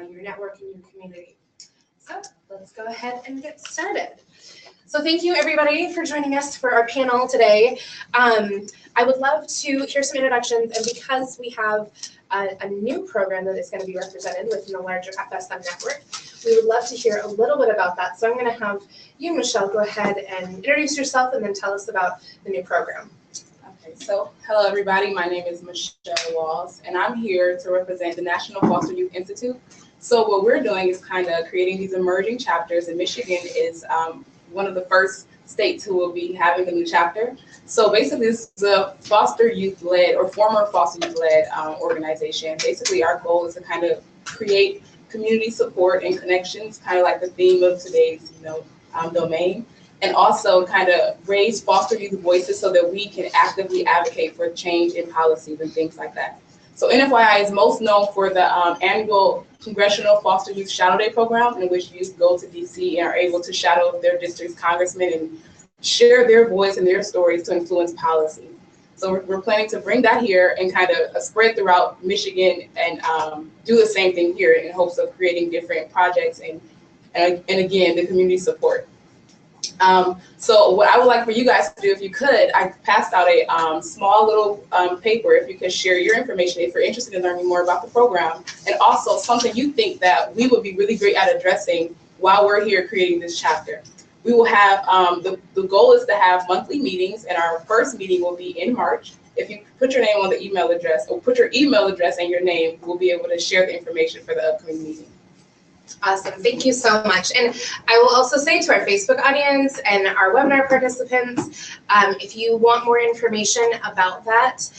your network and your community. So let's go ahead and get started. So thank you everybody for joining us for our panel today. I would love to hear some introductions, and because we have a new program that is going to be represented within the larger FSM network, we would love to hear a little bit about that. So I'm going to have you, Michelle, go ahead and introduce yourself and then tell us about the new program. Okay, so hello everybody, my name is Michelle Walls, and I'm here to represent the National Foster Youth Institute. So what we're doing is kind of creating these emerging chapters, and Michigan is one of the first states who will be having a new chapter. So basically this is a foster youth-led or former foster youth-led organization. Basically our goal is to kind of create community support and connections, kind of like the theme of today's domain, and also kind of raise foster youth voices so that we can actively advocate for change in policies and things like that. So NFYI is most known for the annual Congressional Foster Youth Shadow Day program, in which youth go to DC and are able to shadow their district's congressmen and share their voice and their stories to influence policy. So we're planning to bring that here and kind of spread throughout Michigan and do the same thing here in hopes of creating different projects and again, the community support. So what I would like for you guys to do, if you could, I passed out a small little paper, if you could share your information if you're interested in learning more about the program, and also something you think that we would be really great at addressing while we're here creating this chapter. We will have, the goal is to have monthly meetings, and our first meeting will be in March. If you put your name on the email address, or put your email address and your name, we'll be able to share the information for the upcoming meeting. Awesome, thank you so much. And I will also say to our Facebook audience and our webinar participants, if you want more information about that,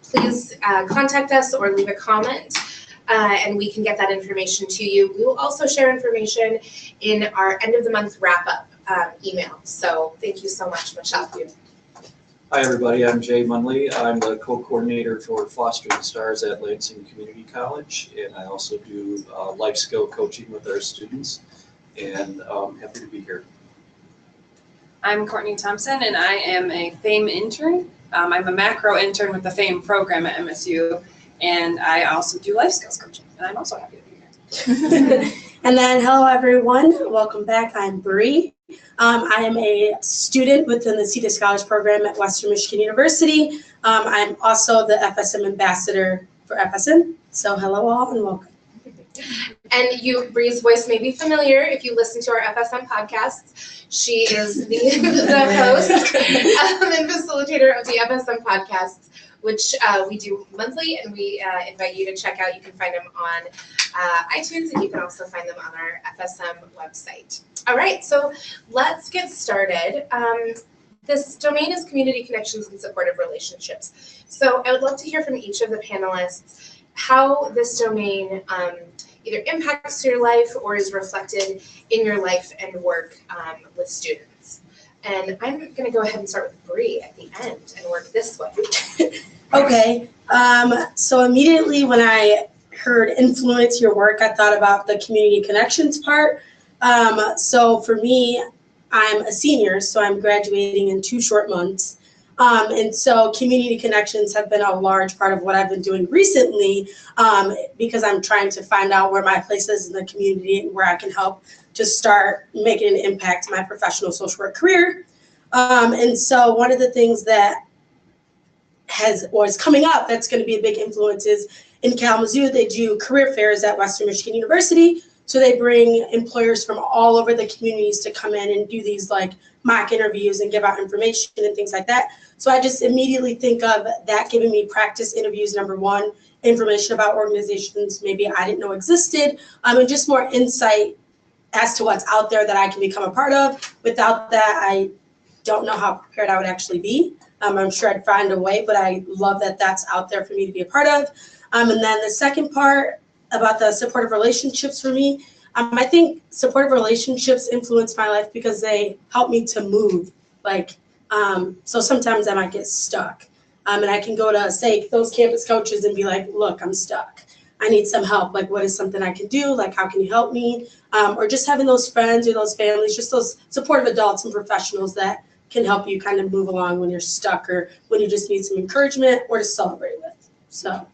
please contact us or leave a comment, and we can get that information to you. We will also share information in our end of the month wrap-up email. So thank you so much, Michelle. Hi everybody, I'm Jay Munley. I'm the co-coordinator for Fostering Stars at Lansing Community College, and I also do life skill coaching with our students, and I'm happy to be here. I'm Courtney Thompson, and I am a FAME intern. I'm a macro intern with the FAME program at MSU, and I also do life skills coaching, and I'm also happy to be here. And then hello everyone, welcome back. I'm Bree. I am a student within the CETA Scholars Program at Western Michigan University. I'm also the FSM ambassador for FSM. So hello all and welcome. And Bree's voice may be familiar if you listen to our FSM podcasts. She is the host and facilitator of the FSM podcasts, which we do monthly, and we invite you to check out. You can find them on iTunes, and you can also find them on our FSM website. All right, so let's get started. This domain is community connections and supportive relationships. So I would love to hear from each of the panelists how this domain either impacts your life or is reflected in your life and work with students. And I'm going to go ahead and start with Bree at the end and work this way. Okay, so immediately when I heard influence your work, I thought about the community connections part. So for me, I'm a senior, so I'm graduating in 2 short months. And so community connections have been a large part of what I've been doing recently, because I'm trying to find out where my place is in the community and where I can help to start making an impact in my professional social work career. And so one of the things that is coming up that's going to be a big influence is in Kalamazoo, they do career fairs at Western Michigan University. So they bring employers from all over the communities to come in and do these like mock interviews and give out information and things like that. So I just immediately think of that giving me practice interviews, number one, information about organizations maybe I didn't know existed, and just more insight as to what's out there that I can become a part of. Without that, I don't know how prepared I would actually be. I'm sure I'd find a way, but I love that that's out there for me to be a part of. And then the second part about the supportive relationships for me, I think supportive relationships influence my life because they help me to move. So sometimes I might get stuck. And I can go to, say, those campus coaches and be like, look, I'm stuck. I need some help. Like, what is something I can do? Like, how can you help me? Or just having those friends or those families, just those supportive adults and professionals that can help you kind of move along when you're stuck or when you just need some encouragement or to celebrate with. So.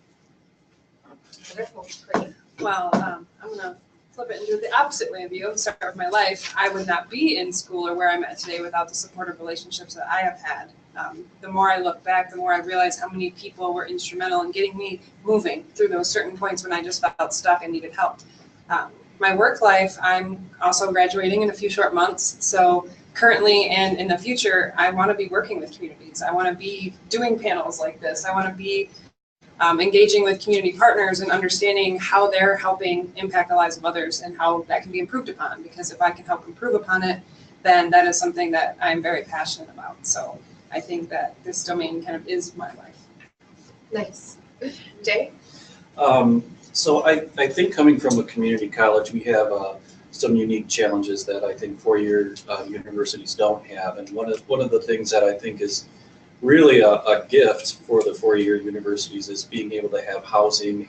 Wonderful. Great. Well, I'm gonna flip it and do the opposite way of you and start with my life. I would not be in school or where I'm at today without the supportive relationships that I have had. The more I look back, the more I realize how many people were instrumental in getting me moving through those certain points when I just felt stuck and needed help. My work life, I'm also graduating in a few short months. So currently and in the future, I want to be working with communities. I want to be doing panels like this. I want to be engaging with community partners and understanding how they're helping impact the lives of others and how that can be improved upon. Because if I can help improve upon it, then that is something that I'm very passionate about. So I think that this domain kind of is my life. Nice. Jay? So I think coming from a community college, we have some unique challenges that I think four-year universities don't have. And one of the things that I think is really a gift for the four-year universities is being able to have housing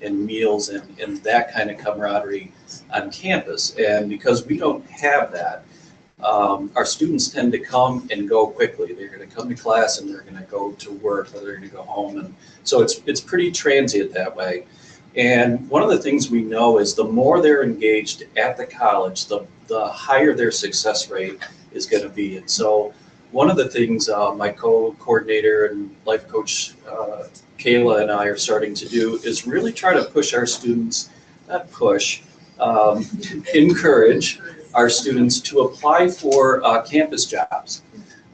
and meals and that kind of camaraderie on campus. And because we don't have that, our students tend to come and go quickly. They're going to come to class and they're going to go to work, or they're going to go home. And so it's pretty transient that way. And one of the things we know is the more they're engaged at the college, the higher their success rate is going to be. And so one of the things my co-coordinator and life coach Kayla and I are starting to do is really try to push our students, not push, encourage our students to apply for campus jobs.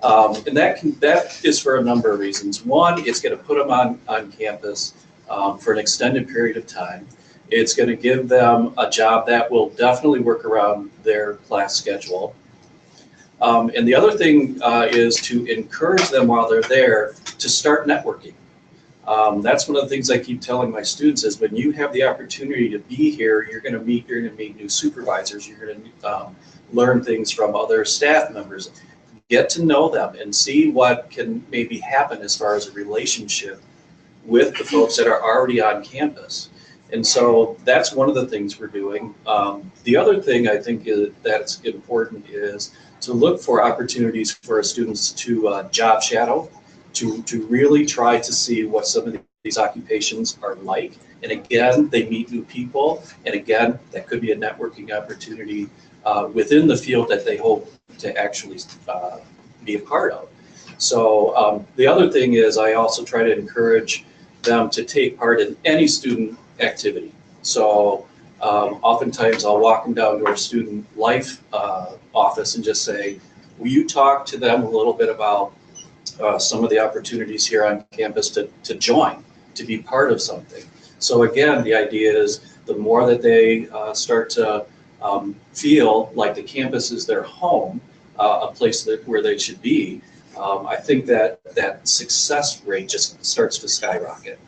And that is for a number of reasons. One, it's going to put them on campus for an extended period of time. It's going to give them a job that will definitely work around their class schedule. And the other thing is to encourage them while they're there to start networking. That's one of the things I keep telling my students is when you have the opportunity to be here, you're going to meet new supervisors. You're going to learn things from other staff members. Get to know them and see what can maybe happen as far as a relationship with the folks that are already on campus. And so that's one of the things we're doing. The other thing I think that's important is to look for opportunities for our students to job shadow, to really try to see what some of these occupations are like. And again, they meet new people. And again, that could be a networking opportunity within the field that they hope to actually be a part of. So the other thing is I also try to encourage them to take part in any student activity. So oftentimes I'll walk them down to our student life office and just say, will you talk to them a little bit about some of the opportunities here on campus to join, to be part of something. So again, the idea is the more that they start to feel like the campus is their home, a place where they should be, I think that success rate just starts to skyrocket.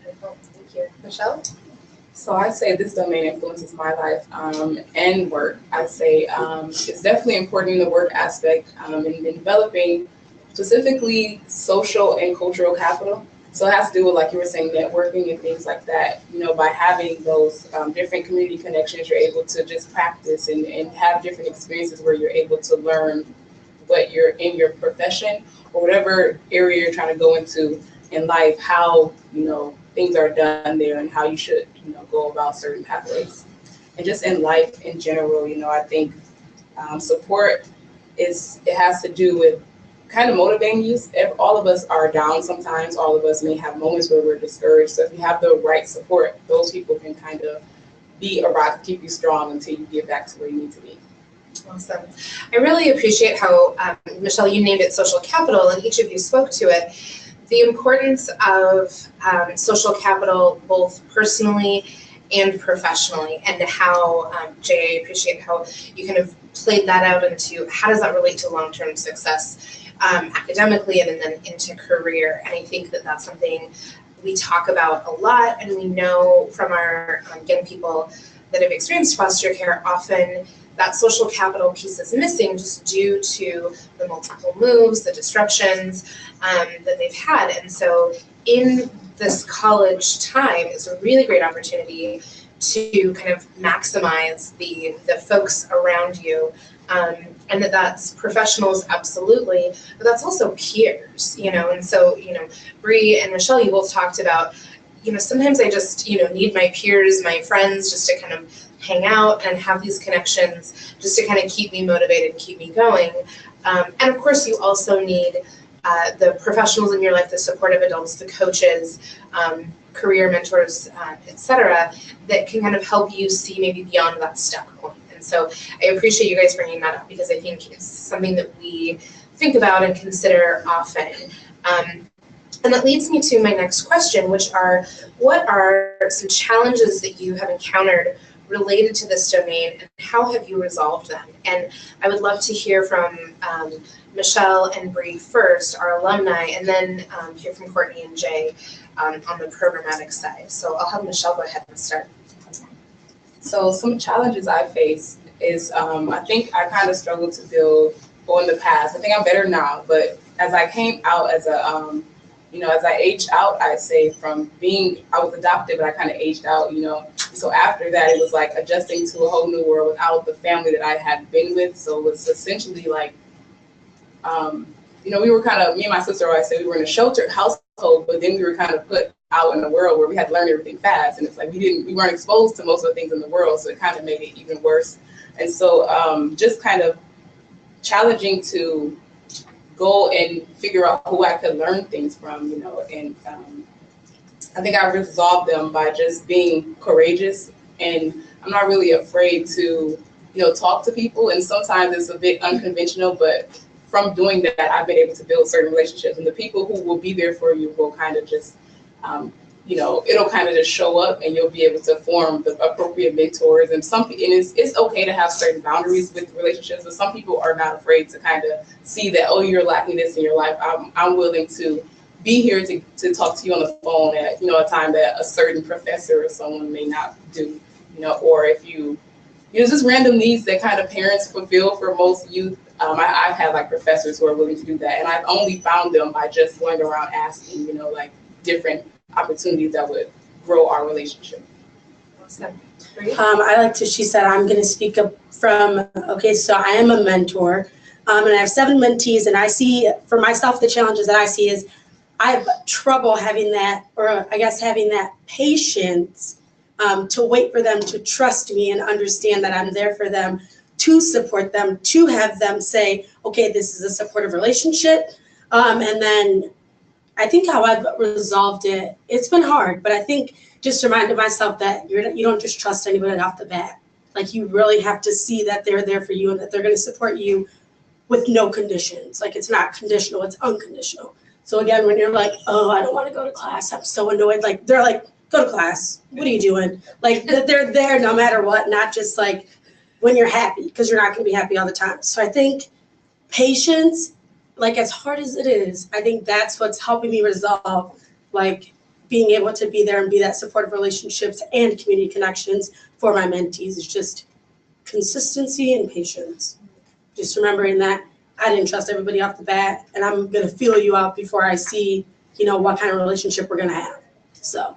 Thank you. Michelle? So I say this domain influences my life and work. I say it's definitely important in the work aspect in developing specifically social and cultural capital. So it has to do with, like you were saying, networking and things like that. You know, by having those different community connections, you're able to just practice and have different experiences where you're able to learn what you're in your profession or whatever area you're trying to go into in life, how, you know, things are done there and how you should, you know, go about certain pathways. And just in life in general, you know, I think support it has to do with kind of motivating you. All of us are down sometimes. All of us may have moments where we're discouraged. So if you have the right support, those people can kind of be a rock to keep you strong until you get back to where you need to be. Awesome. I really appreciate how, Michelle, you named it social capital, and each of you spoke to it. The importance of social capital, both personally and professionally, and how, Jay, I appreciate how you kind of played that out into how does that relate to long-term success academically and then into career. And I think that that's something we talk about a lot, and we know from our young people that have experienced foster care, often that social capital piece is missing just due to the multiple moves, the disruptions that they've had. And so in this college time is a really great opportunity to kind of maximize the folks around you. And that's professionals, absolutely, but that's also peers, you know. And so, you know, Bree and Michelle, you both talked about, sometimes I just, need my peers, my friends, just to kind of hang out and have these connections, just to kind of keep me motivated and keep me going. And of course, you also need the professionals in your life, the supportive adults, the coaches, career mentors, et cetera, that can kind of help you see maybe beyond that stuck point. And so I appreciate you guys bringing that up, because I think it's something that we think about and consider often. And that leads me to my next question, which are, what are some challenges that you have encountered related to this domain, and how have you resolved them? And I would love to hear from Michelle and Bree first, our alumni, and then hear from Courtney and Jay on the programmatic side. So I'll have Michelle go ahead and start. So some challenges I face is I think I kind of struggled to build in the past. I think I'm better now, but as I came out as a as I aged out, I'd say from being, I was adopted, but I kind of aged out, So after that, it was like adjusting to a whole new world without the family that I had been with. So it was essentially like, we were kind of, me and my sister always say we were in a sheltered household, but then we were kind of put out in the world where we had to learn everything fast. And it's like we weren't exposed to most of the things in the world. So it kind of made it even worse. And so just kind of challenging to go and figure out who I could learn things from, and I think I resolved them by just being courageous, and I'm not really afraid to, talk to people, and sometimes it's a bit unconventional, but from doing that, I've been able to build certain relationships, and the people who will be there for you will kind of just, it'll kind of just show up, and you'll be able to form the appropriate mentors. And it's okay to have certain boundaries with relationships, but some people are not afraid to kind of see that, oh, you're lacking this in your life. I'm willing to be here to talk to you on the phone at, a time that a certain professor or someone may not do, or if just random needs that kind of parents fulfill for most youth. I've had like professors who are willing to do that, and I've only found them by just going around asking, like different opportunities that would grow our relationship. She said, I'm going to speak up from, so I am a mentor, and I have 7 mentees, and I see for myself, the challenges that I see is I have trouble having that patience to wait for them to trust me and understand that I'm there for them, to support them, to have them say, okay, this is a supportive relationship. And then I think how I've resolved it, it's been hard, but I think just reminded myself that you don't just trust anybody off the bat. Like, you really have to see that they're there for you and that they're going to support you with no conditions. Like, it's not conditional, it's unconditional. So again, when you're like, oh, I don't want to go to class, I'm so annoyed. Like, they're like, go to class. What are you doing? Like, they're there no matter what, not just like when you're happy, because you're not going to be happy all the time. So I think patience, like, as hard as it is, I think that's what's helping me resolve, like, being able to be there and be that supportive relationships and community connections for my mentees. Is just consistency and patience. Just remembering that I didn't trust everybody off the bat, and I'm going to feel you out before I see, what kind of relationship we're going to have. So.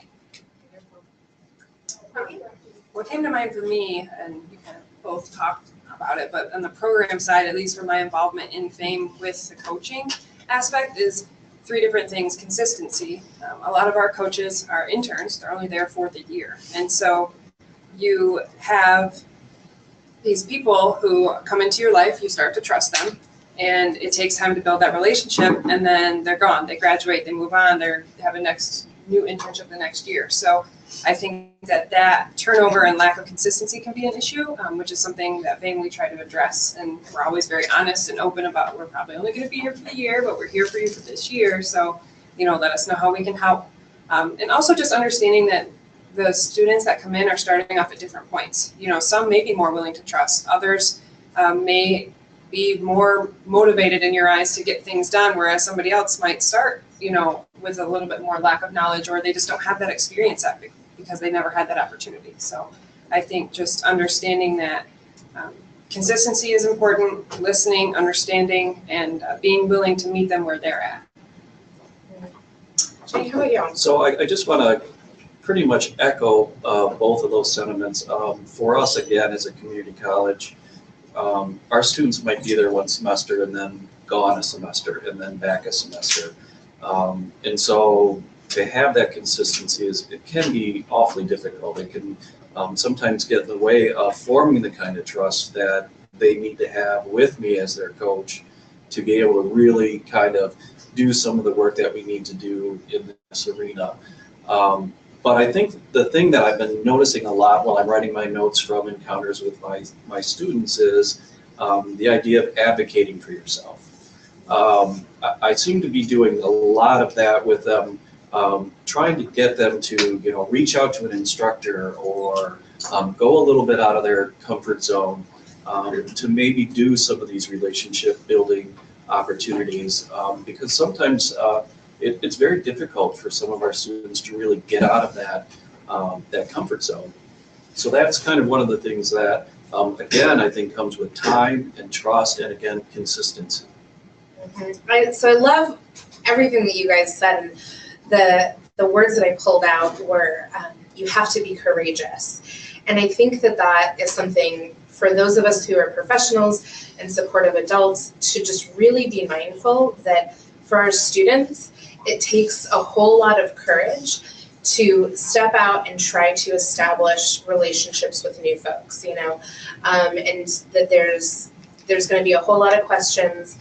What came to mind for me, and you kind of both talked about it, but on the program side, at least for my involvement in FAME with the coaching aspect, is 3 different things. Consistency. A lot of our coaches are interns. They're only there for the year. And so you have these people who come into your life, you start to trust them, and it takes time to build that relationship, and then they're gone. They graduate, they move on, they have a new internship the next year. So I think that turnover and lack of consistency can be an issue, which is something that we try to address. And we're always very honest and open about, we're probably only going to be here for the year, but we're here for you for this year. So, let us know how we can help. And also just understanding that the students that come in are starting off at different points. Some may be more willing to trust. Others may be more motivated in your eyes to get things done, whereas somebody else might start, with a little bit more lack of knowledge, or they just don't have that experience at because they never had that opportunity. So I think just understanding that consistency is important, listening, understanding, and being willing to meet them where they're at. Jay, how about you? So I just want to pretty much echo both of those sentiments. For us, again, as a community college, our students might be there one semester and then gone a semester and then back a semester. And so to have that consistency it can be awfully difficult. It can sometimes get in the way of forming the kind of trust that they need to have with me as their coach to be able to really kind of do some of the work that we need to do in this arena. But I think the thing that I've been noticing a lot while I'm writing my notes from encounters with my students is the idea of advocating for yourself. I seem to be doing a lot of that with them, trying to get them to reach out to an instructor or go a little bit out of their comfort zone to maybe do some of these relationship building opportunities, because sometimes it's very difficult for some of our students to really get out of that comfort zone. So that's kind of one of the things that, again, I think comes with time and trust and, again, consistency. So I love everything that you guys said. And the words that I pulled out were, you have to be courageous. And I think that is something for those of us who are professionals and supportive adults to just really be mindful that for our students, it takes a whole lot of courage to step out and try to establish relationships with new folks, and that there's going to be a whole lot of questions.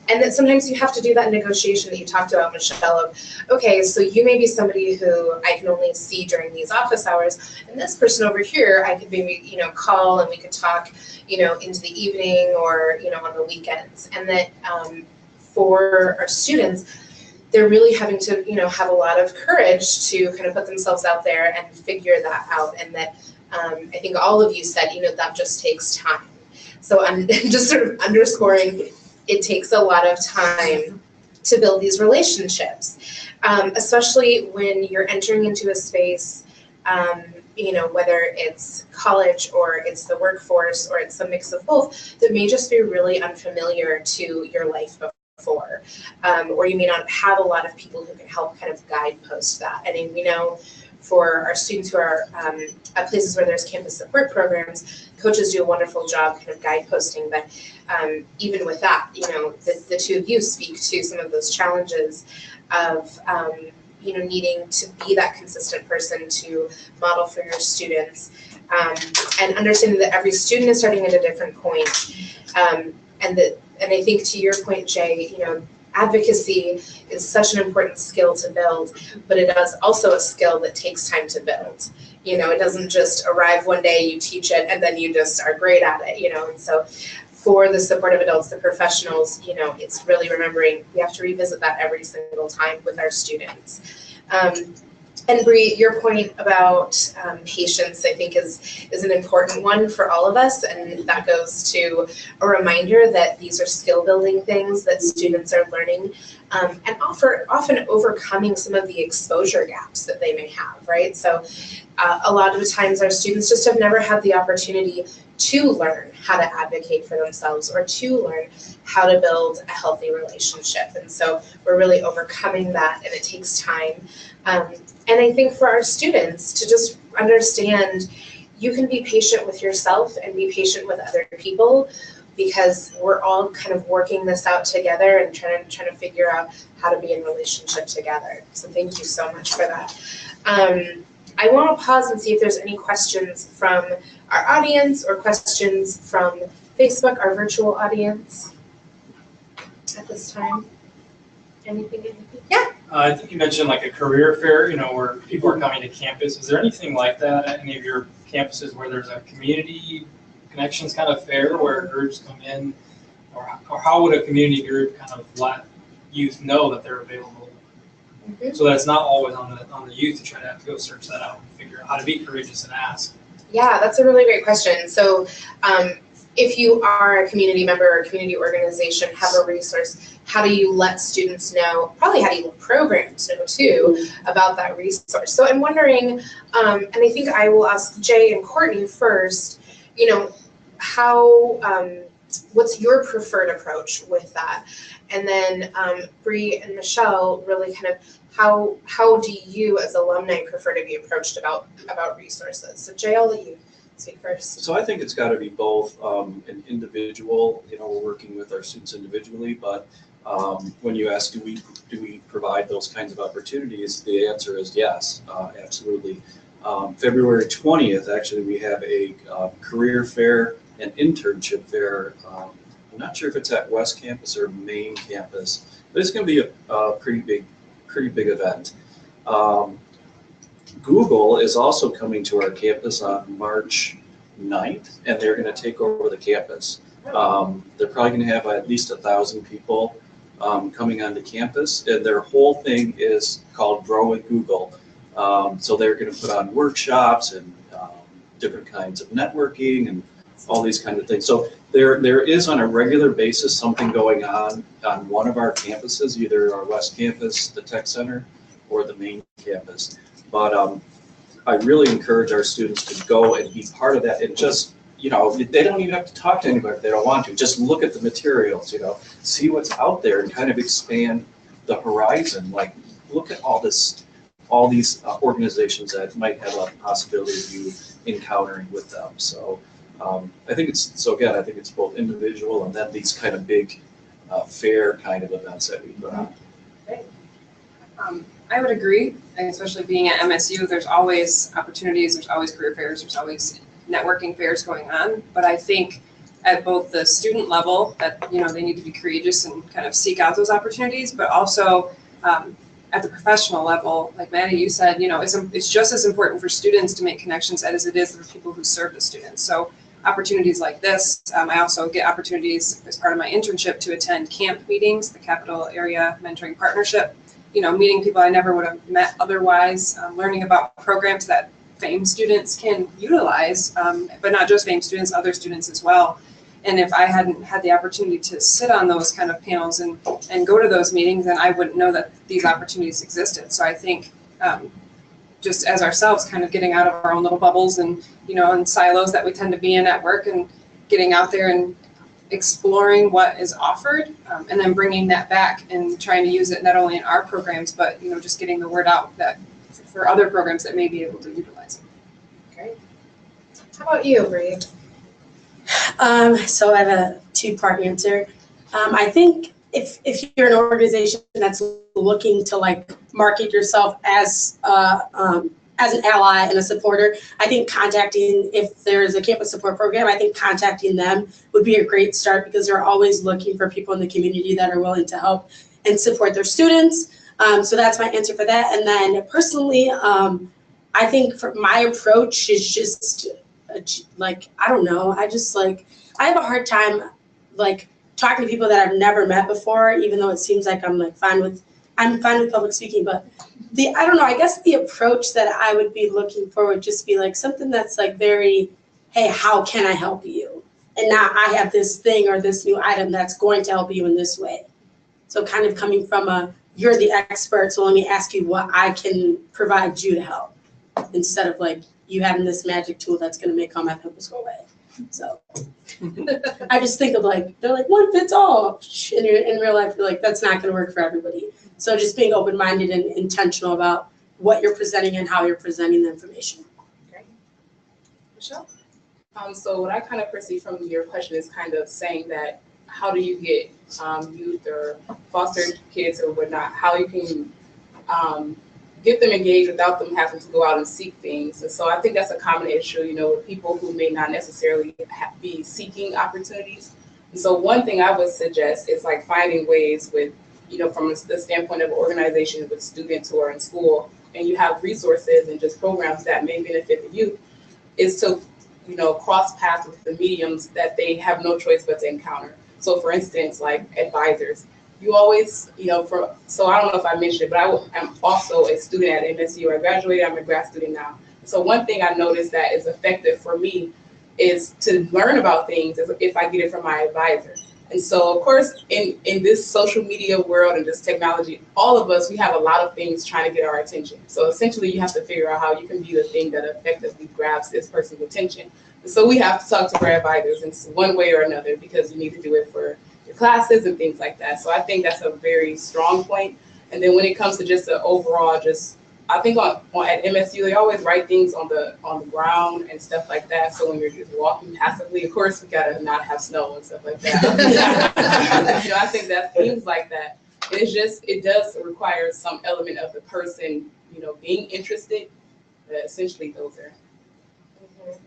And that sometimes you have to do that negotiation that you talked about, Michelle, of, okay, so you may be somebody who I can only see during these office hours, and this person over here, I could maybe, call and we could talk, into the evening or, on the weekends. And that for our students, they're really having to, have a lot of courage to kind of put themselves out there and figure that out. And that I think all of you said, that just takes time. So I'm just sort of underscoring it takes a lot of time to build these relationships, especially when you're entering into a space, whether it's college or it's the workforce or it's a mix of both, that may just be really unfamiliar to your life before, or you may not have a lot of people who can help kind of guidepost that. I mean, we know for our students who are at places where there's campus support programs, coaches do a wonderful job kind of guideposting, but even with that, the two of you speak to some of those challenges of, needing to be that consistent person to model for your students, and understanding that every student is starting at a different point, and I think to your point, Jay, advocacy is such an important skill to build, but it is also a skill that takes time to build. It doesn't just arrive one day, you teach it, and then you just are great at it, and so for the supportive adults, the professionals, it's really remembering we have to revisit that every single time with our students. And Bree, your point about patience, I think, is an important one for all of us, and that goes to a reminder that these are skill-building things that students are learning, and often overcoming some of the exposure gaps that they may have, right? So a lot of the times our students just have never had the opportunity to learn how to advocate for themselves or to learn how to build a healthy relationship. And so we're really overcoming that, and it takes time. And I think for our students to just understand you can be patient with yourself and be patient with other people, because we're all kind of working this out together and trying to figure out how to be in relationship together. So thank you so much for that. I want to pause and see if there's any questions from our audience or questions from Facebook, our virtual audience at this time. Anything? Yeah. I think you mentioned like a career fair, where people are coming to campus. Is there anything like that at any of your campuses where there's a community connections kind of fair where groups come in, or how would a community group kind of let youth know that they're available, so that it's not always on the youth to try to have to go search that out and figure out how to be courageous and ask? Yeah, that's a really great question. So if you are a community member or a community organization, have a resource, how do you let students know, probably how do you let programs know too about that resource? So I'm wondering, and I think I will ask Jay and Courtney first, how, what's your preferred approach with that? And then Bree and Michelle, really kind of how do you as alumni prefer to be approached about resources? So Jay, I'll let you speak first. So I think it's got to be both an individual, we're working with our students individually, but When you ask, do we provide those kinds of opportunities, the answer is yes, absolutely. February 20th, actually, we have a career fair and internship fair. I'm not sure if it's at West Campus or Main Campus, but it's going to be a pretty big event. Google is also coming to our campus on March 9th, and they're going to take over the campus. They're probably going to have at least 1,000 people coming onto campus, and their whole thing is called Grow with Google. So they're going to put on workshops and different kinds of networking and all these kinds of things. So there is on a regular basis something going on one of our campuses, either our West Campus, the Tech Center, or the main campus. But I really encourage our students to go and be part of that, and just, you know, they don't even have to talk to anybody if they don't want to. Just look at the materials, you know, see what's out there and kind of expand the horizon. Like, look at all these organizations that might have a possibility of you encountering with them. So I think it's both individual and then these kind of big fair kind of events that we put on. I would agree, especially being at MSU, there's always opportunities, there's always career fairs, there's always networking fairs going on. But I think at both the student level that, you know, they need to be courageous and kind of seek out those opportunities, but also at the professional level, like Maddie, you said, you know, it's just as important for students to make connections as it is for people who serve the students. So opportunities like this, I also get opportunities as part of my internship to attend camp meetings, the Capital Area Mentoring Partnership, you know, meeting people I never would have met otherwise, learning about programs that FAME students can utilize, but not just FAME students, other students as well. And if I hadn't had the opportunity to sit on those kind of panels and go to those meetings, then I wouldn't know that these opportunities existed. So I think just as ourselves, kind of getting out of our own little bubbles and, you know, and silos that we tend to be in at work, and getting out there and exploring what is offered, and then bringing that back and trying to use it not only in our programs, but, you know, just getting the word out that for other programs that may be able to utilize it. Great. How about you, Bree? So I have a two-part answer. I think if you're an organization that's looking to like market yourself as an ally and a supporter, I think if there's a campus support program, I think contacting them would be a great start, because they're always looking for people in the community that are willing to help and support their students. So that's my answer for that. And then personally, I think for my approach is just like, I don't know, I have a hard time like talking to people that I've never met before, even though it seems like I'm fine with public speaking. But I don't know, I guess the approach that I would be looking for would just be like something that's like very, hey, how can I help you? And not, I have this thing or this new item that's going to help you in this way. So kind of coming from you're the expert, so let me ask you what I can provide you to help, instead of like you having this magic tool that's going to make all my pimples go away. So I just think of like, they're like one fits all. In real life, you're like, that's not going to work for everybody. So just being open-minded and intentional about what you're presenting and how you're presenting the information. Okay. Michelle? So what I kind of perceive from your question is kind of saying that how do you get youth or foster kids or whatnot, how you can get them engaged without them having to go out and seek things. And so I think that's a common issue, you know, with people who may not necessarily be seeking opportunities. And so one thing I would suggest is like finding ways with, you know, from the standpoint of organizations with students who are in school and you have resources and just programs that may benefit the youth, is to, you know, cross paths with the mediums that they have no choice but to encounter. So for instance, like advisors, you always, you know, so I don't know if I mentioned it, but I'm also a student at MSU. I graduated, I'm a grad student now. So one thing I noticed that is effective for me is to learn about things if I get it from my advisor. And so of course, in this social media world and this technology, all of us, we have a lot of things trying to get our attention. So essentially you have to figure out how you can be the thing that effectively grabs this person's attention. And so we have to talk to our advisors in one way or another, because you need to do it for your classes and things like that. So I think that's a very strong point. And then when it comes to just the overall, just I think at MSU they always write things on the ground and stuff like that. So when you're just walking passively, of course we gotta not have snow and stuff like that. You know, I think that things like that. It does require some element of the person, you know, being interested. Essentially, those are. Mhm.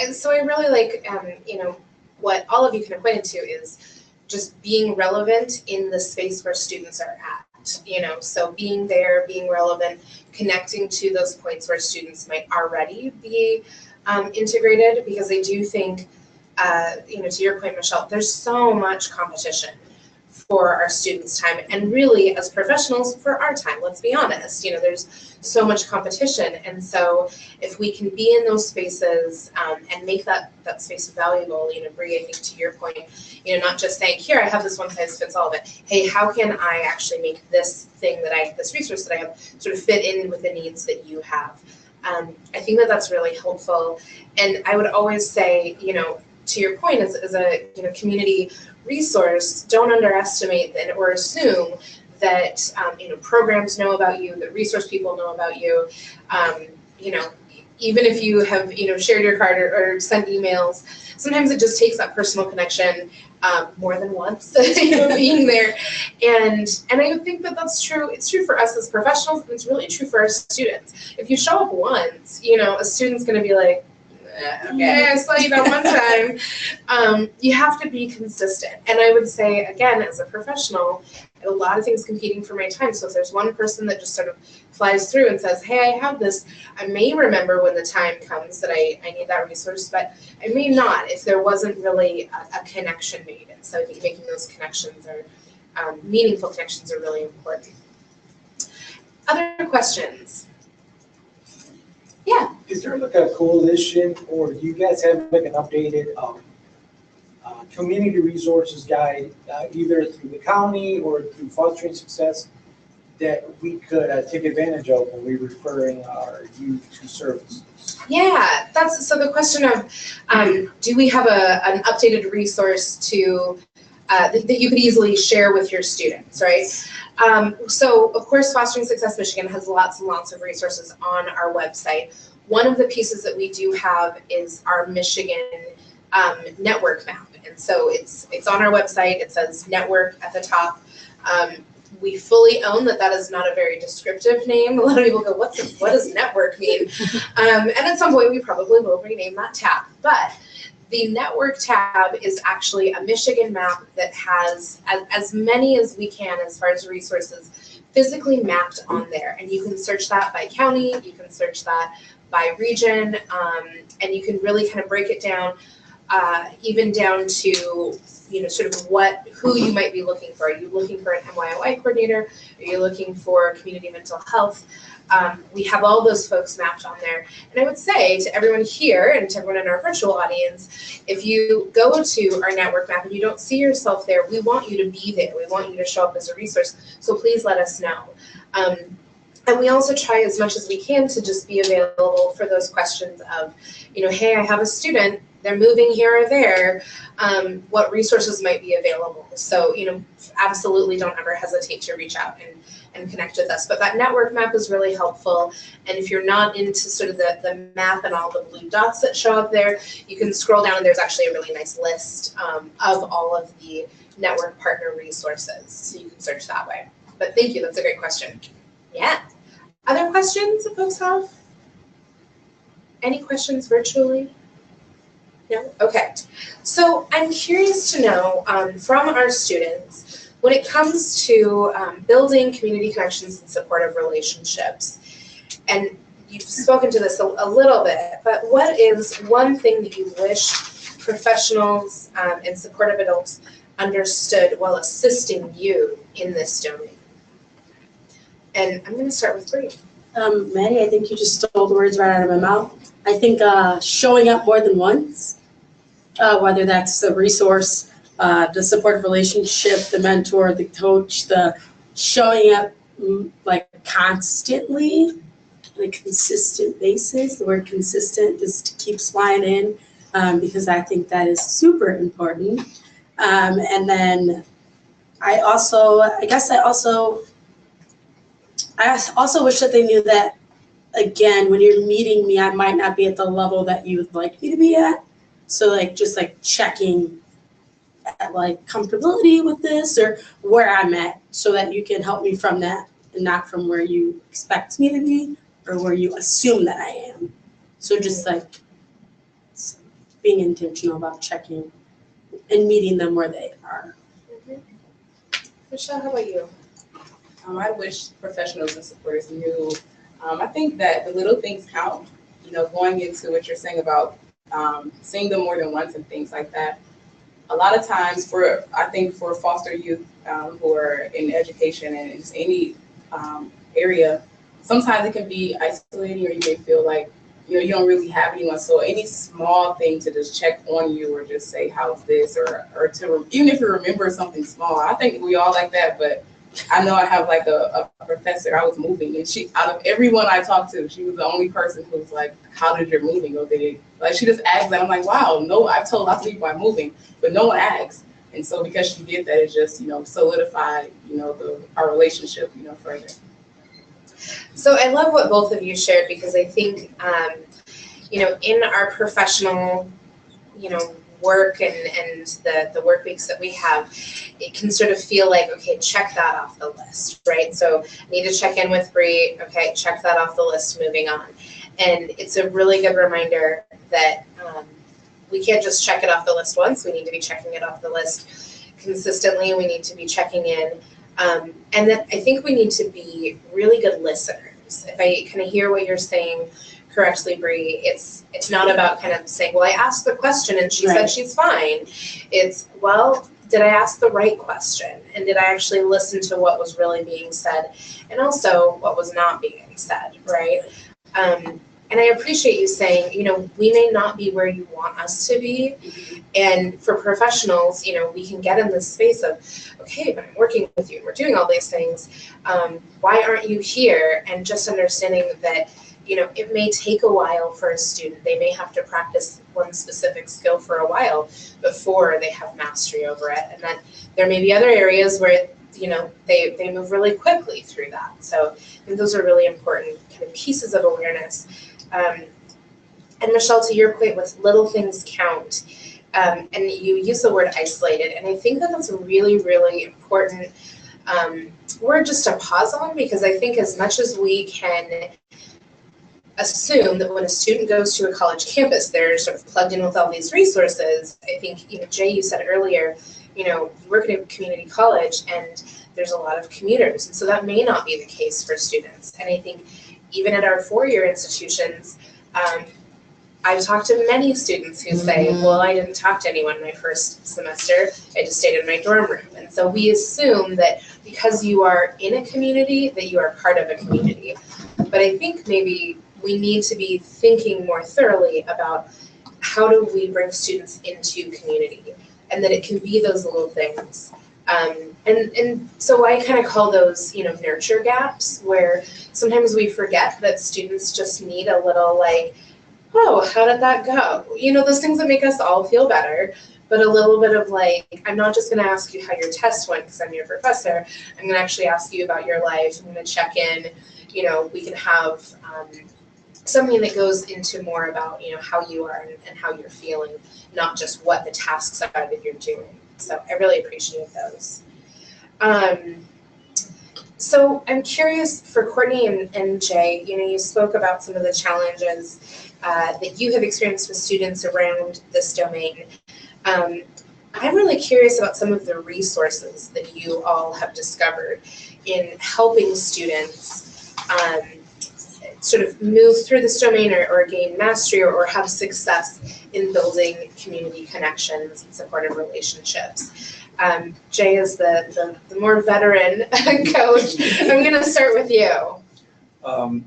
And so I really like, you know, what all of you kind of pointed to is just being relevant in the space where students are at. You know, so being there, being relevant, connecting to those points where students might already be integrated, because I do think, you know, to your point, Michelle, there's so much competition for our students' time, and really as professionals for our time. Let's be honest, you know, there's so much competition, and so if we can be in those spaces and make that space valuable, you know, Bree, I think to your point, you know, not just saying, here, I have this one size fits all, but hey, how can I actually make this resource that I have sort of fit in with the needs that you have? I think that's really helpful, and I would always say, you know, to your point, as a, you know, community resource, don't underestimate or assume that you know, programs know about you, that resource people know about you. You know, even if you have, you know, shared your card or sent emails, sometimes it just takes that personal connection more than once, you know, being there. And I would think that that's true. It's true for us as professionals, and it's really true for our students. If you show up once, you know, a student's going to be like, okay, I saw you that one time. You have to be consistent. And I would say, again, as a professional, a lot of things competing for my time. So if there's one person that just sort of flies through and says, hey, I have this, I may remember when the time comes that I need that resource, but I may not if there wasn't really a connection made. And so I think making those connections are, meaningful connections are really important. Other questions? Yeah. Is there like a coalition, or do you guys have like an updated community resources guide, either through the county or through Fostering Success, that we could take advantage of when we're referring our youth to services? Yeah, that's so the question of do we have an updated resource to that you could easily share with your students, right? So of course, Fostering Success Michigan has lots and lots of resources on our website. One of the pieces that we do have is our Michigan network map. And so it's on our website. It says network at the top. We fully own that is not a very descriptive name. A lot of people go, what does network mean? And at some point we probably will rename that tab. But the network tab is actually a Michigan map that has as many as we can as far as resources physically mapped on there. And you can search that by county, you can search that by region, and you can really kind of break it down, even down to, you know, sort of who you might be looking for. Are you looking for an MYOI coordinator? Are you looking for community mental health? We have all those folks mapped on there. And I would say to everyone here and to everyone in our virtual audience, if you go to our network map and you don't see yourself there, we want you to be there. We want you to show up as a resource. So please let us know. And we also try as much as we can to just be available for those questions of, you know, hey, I have a student, they're moving here or there, what resources might be available? So, you know, absolutely don't ever hesitate to reach out and connect with us. But that network map is really helpful. And if you're not into sort of the map and all the blue dots that show up there, you can scroll down and there's actually a really nice list of all of the network partner resources. So you can search that way. But thank you, that's a great question. Yeah. Other questions that folks have? Any questions virtually? No? Okay. So I'm curious to know from our students, when it comes to building community connections and supportive relationships, and you've spoken to this a little bit, but what is one thing that you wish professionals and supportive adults understood while assisting you in this domain? And I'm going to start with Bree. Maddie, I think you just stole the words right out of my mouth. I think showing up more than once, whether that's the resource, the supportive relationship, the mentor, the coach, the showing up like constantly, on a consistent basis. The word consistent just keeps flying in because I think that is super important. And then I also I also wish that they knew that, again, when you're meeting me, I might not be at the level that you would like me to be at. So like just like checking at like comfortability with this or where I'm at so that you can help me from that and not from where you expect me to be or where you assume that I am. So just like being intentional about checking and meeting them where they are. Michelle, how about you? I wish professionals and supporters knew. I think that the little things count. You know, going into what you're saying about seeing them more than once and things like that. A lot of times, I think for foster youth who are in education and in any area, sometimes it can be isolating, or you may feel like you don't really have anyone. So any small thing to just check on you, or just say how's this, or to even if you remember something small. I think we all like that, but I know I have like a professor. I was moving, and she, out of everyone I talked to, she was the only person who was like, "How did your moving go?" Like she just asked that. I'm like, "Wow, no, I've told lots of people I'm moving, but no one asks." And so because she did that, it just solidified our relationship further. So I love what both of you shared, because I think in our professional work and the work weeks that we have, it can sort of feel like, okay, check that off the list, right? So I need to check in with Bree, okay, check that off the list, moving on. And it's a really good reminder that we can't just check it off the list once. We need to be checking it off the list consistently. We need to be checking in. And then I think we need to be really good listeners. If I kind of hear what you're saying correctly, Bree, it's not about kind of saying, well, I asked the question and she said she's fine. It's, well, did I ask the right question? And did I actually listen to what was really being said? And also what was not being said, right? And I appreciate you saying, we may not be where you want us to be. And for professionals, we can get in this space of, okay, but I'm working with you, we're doing all these things. Why aren't you here? And just understanding that, it may take a while for a student. They may have to practice one specific skill for a while before they have mastery over it. And then there may be other areas where, they move really quickly through that. So I think those are really important kind of pieces of awareness. And Michelle, to your point with little things count, and you use the word isolated, and I think that that's a really, really important word just to pause on, because I think as much as we can assume that when a student goes to a college campus, they're sort of plugged in with all these resources. I think, Jay, you said earlier, you work at a community college and there's a lot of commuters. And so that may not be the case for students. And I think even at our four-year institutions, I've talked to many students who say, well, I didn't talk to anyone my first semester. I just stayed in my dorm room. And so we assume that because you are in a community, that you are part of a community. But I think maybe we need to be thinking more thoroughly about how do we bring students into community, and that it can be those little things. And so I kind of call those, nurture gaps, where sometimes we forget that students just need a little like, oh, how did that go? Those things that make us all feel better, but a little bit of like, I'm not just going to ask you how your test went because I'm your professor. I'm going to actually ask you about your life. I'm going to check in. We can have something that goes into more about, how you are and how you're feeling, not just what the tasks are that you're doing. So I really appreciate those. So I'm curious for Courtney and Jay, you spoke about some of the challenges that you have experienced with students around this domain. I'm really curious about some of the resources that you all have discovered in helping students sort of move through this domain or gain mastery or have success in building community connections and supportive relationships. Jay is the more veteran coach. I'm going to start with you.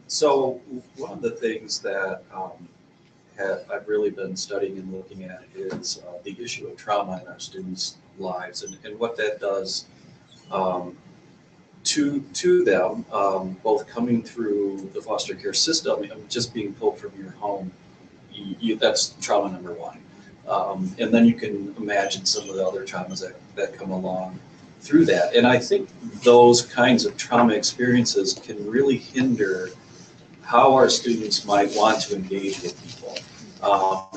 So one of the things that I've really been studying and looking at is the issue of trauma in our students' lives and what that does to them, both coming through the foster care system and just being pulled from your home. That's trauma number one. And then you can imagine some of the other traumas that come along through that. And I think those kinds of trauma experiences can really hinder how our students might want to engage with people.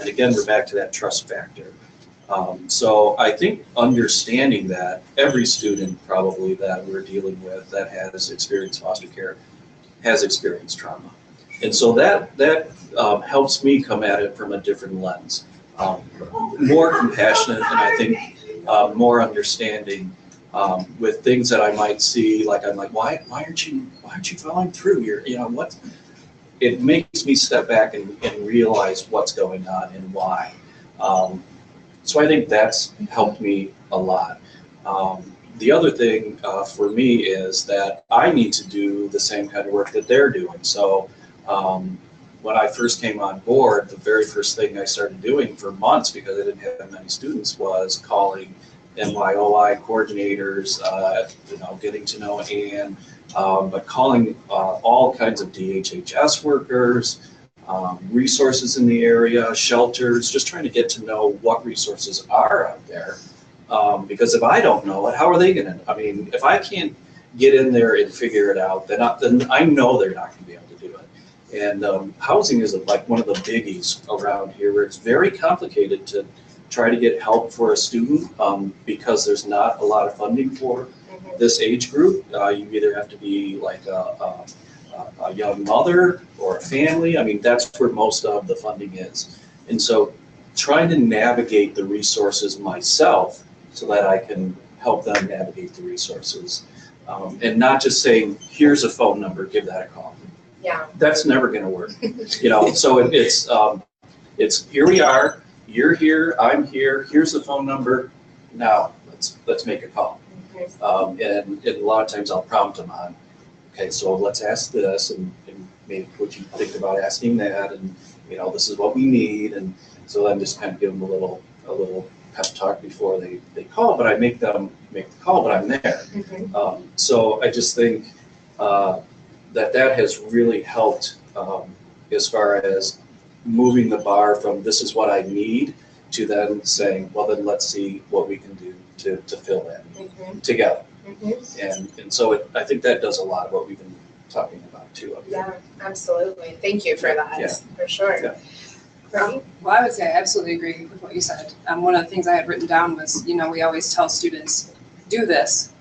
And again, we're back to that trust factor. So I think understanding that every student probably that we're dealing with that has experienced foster care has experienced trauma. And so that helps me come at it from a different lens. More compassionate, and I think more understanding with things that I might see, like I'm like, why aren't you following through? What? It makes me step back and realize what's going on and why. So I think that's helped me a lot. The other thing for me is that I need to do the same kind of work that they're doing. So when I first came on board, the very first thing I started doing for months, because I didn't have many students, was calling NYOI coordinators, getting to know Ann, but calling all kinds of DHHS workers, resources in the area, shelters, just trying to get to know what resources are out there. Because if I don't know it, how are they gonna? I mean, if I can't get in there and figure it out, then I know they're not gonna be able to do it. And housing is like one of the biggies around here, where it's very complicated to try to get help for a student because there's not a lot of funding for this age group. You either have to be like a young mother or a family. I mean, that's where most of the funding is. And so trying to navigate the resources myself so that I can help them navigate the resources. And not just saying, here's a phone number, give that a call. Yeah. That's never gonna work. So it's here we are, you're here, I'm here, here's the phone number, now let's make a call. And a lot of times I'll prompt them on, okay, so let's ask this, and maybe what you think about asking that, and this is what we need, and so then just kind of give them a little pep talk before they call, but I make them make the call, but I'm there. So I just think that has really helped as far as moving the bar from this is what I need to then saying, well, then let's see what we can do to fill that together. And so I think that does a lot of what we've been talking about too. Yeah, absolutely. Thank you for that, for sure. Yeah. Well, I would say I absolutely agree with what you said. One of the things I had written down was, we always tell students, do this,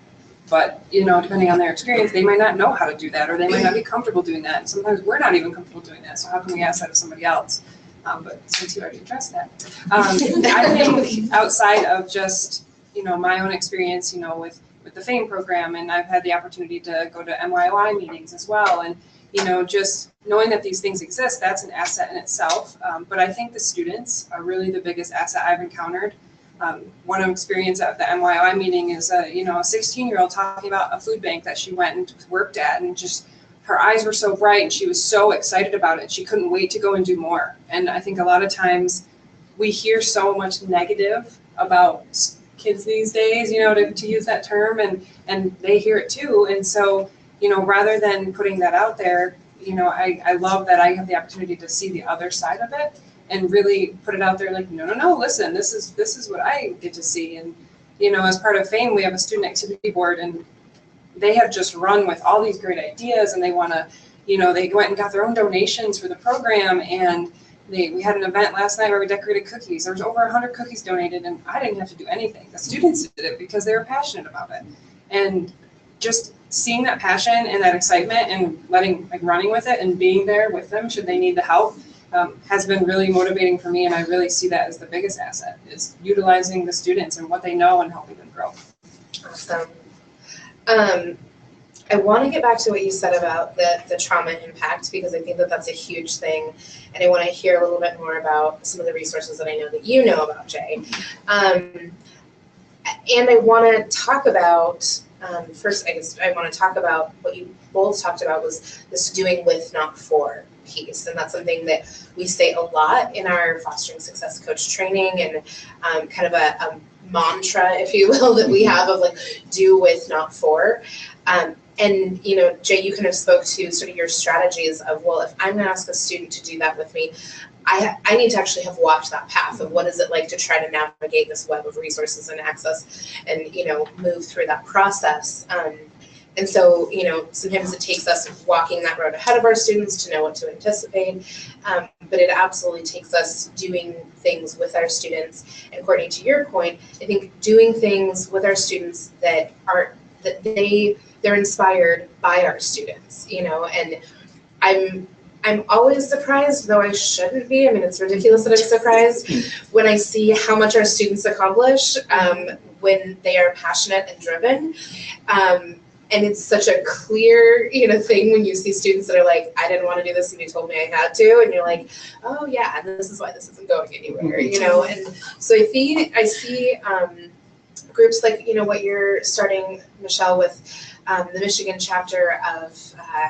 but, depending on their experience, they might not know how to do that, or they might not be comfortable doing that. And sometimes we're not even comfortable doing that. So how can we ask that of somebody else? But since you already addressed that, I think outside of just, my own experience, with the FAME program, and I've had the opportunity to go to MYOI meetings as well. And, just knowing that these things exist, that's an asset in itself. But I think the students are really the biggest asset I've encountered. One experience at the MYOI meeting is a 16-year-old talking about a food bank that she went and worked at, and just her eyes were so bright and she was so excited about it. She couldn't wait to go and do more. And I think a lot of times we hear so much negative about kids these days, to use that term, and they hear it too. And so, rather than putting that out there, I love that I have the opportunity to see the other side of it and really put it out there like, no, listen, this is what I get to see. And, as part of FAME, we have a student activity board, and they have just run with all these great ideas, and they want to, they went and got their own donations for the program, and we had an event last night where we decorated cookies. There was over 100 cookies donated, and I didn't have to do anything. The students did it because they were passionate about it. And just seeing that passion and that excitement and running with it and being there with them should they need the help has been really motivating for me. And I really see that as the biggest asset, is utilizing the students and what they know and helping them grow. Awesome. I want to get back to what you said about the trauma impact, because I think that that's a huge thing, and I want to hear a little bit more about some of the resources that I know that you know about, Jay. And I want to talk about, first, I guess I want to talk about what you both talked about, was this doing with, not for piece. And that's something that we say a lot in our fostering success coach training, and kind of a mantra, if you will, that we have of like do with, not for. And, you know, Jay, you kind of spoke to sort of your strategies of, well, if I'm going to ask a student to do that with me, I need to actually have walked that path of what is it like to try to navigate this web of resources and access and, you know, move through that process. And so, you know, sometimes it takes us walking that road ahead of our students to know what to anticipate, but it absolutely takes us doing things with our students. And Courtney, to your point, I think doing things with our students that they're inspired by our students, you know, and I'm always surprised, though I shouldn't be. I mean, it's ridiculous that I'm surprised when I see how much our students accomplish when they are passionate and driven. And it's such a clear, you know, thing when you see students that are like, I didn't want to do this and you told me I had to, and you're like, oh yeah, and this is why this isn't going anywhere, you know. And so I see groups like, you know, what you're starting, Michelle, with the Michigan chapter of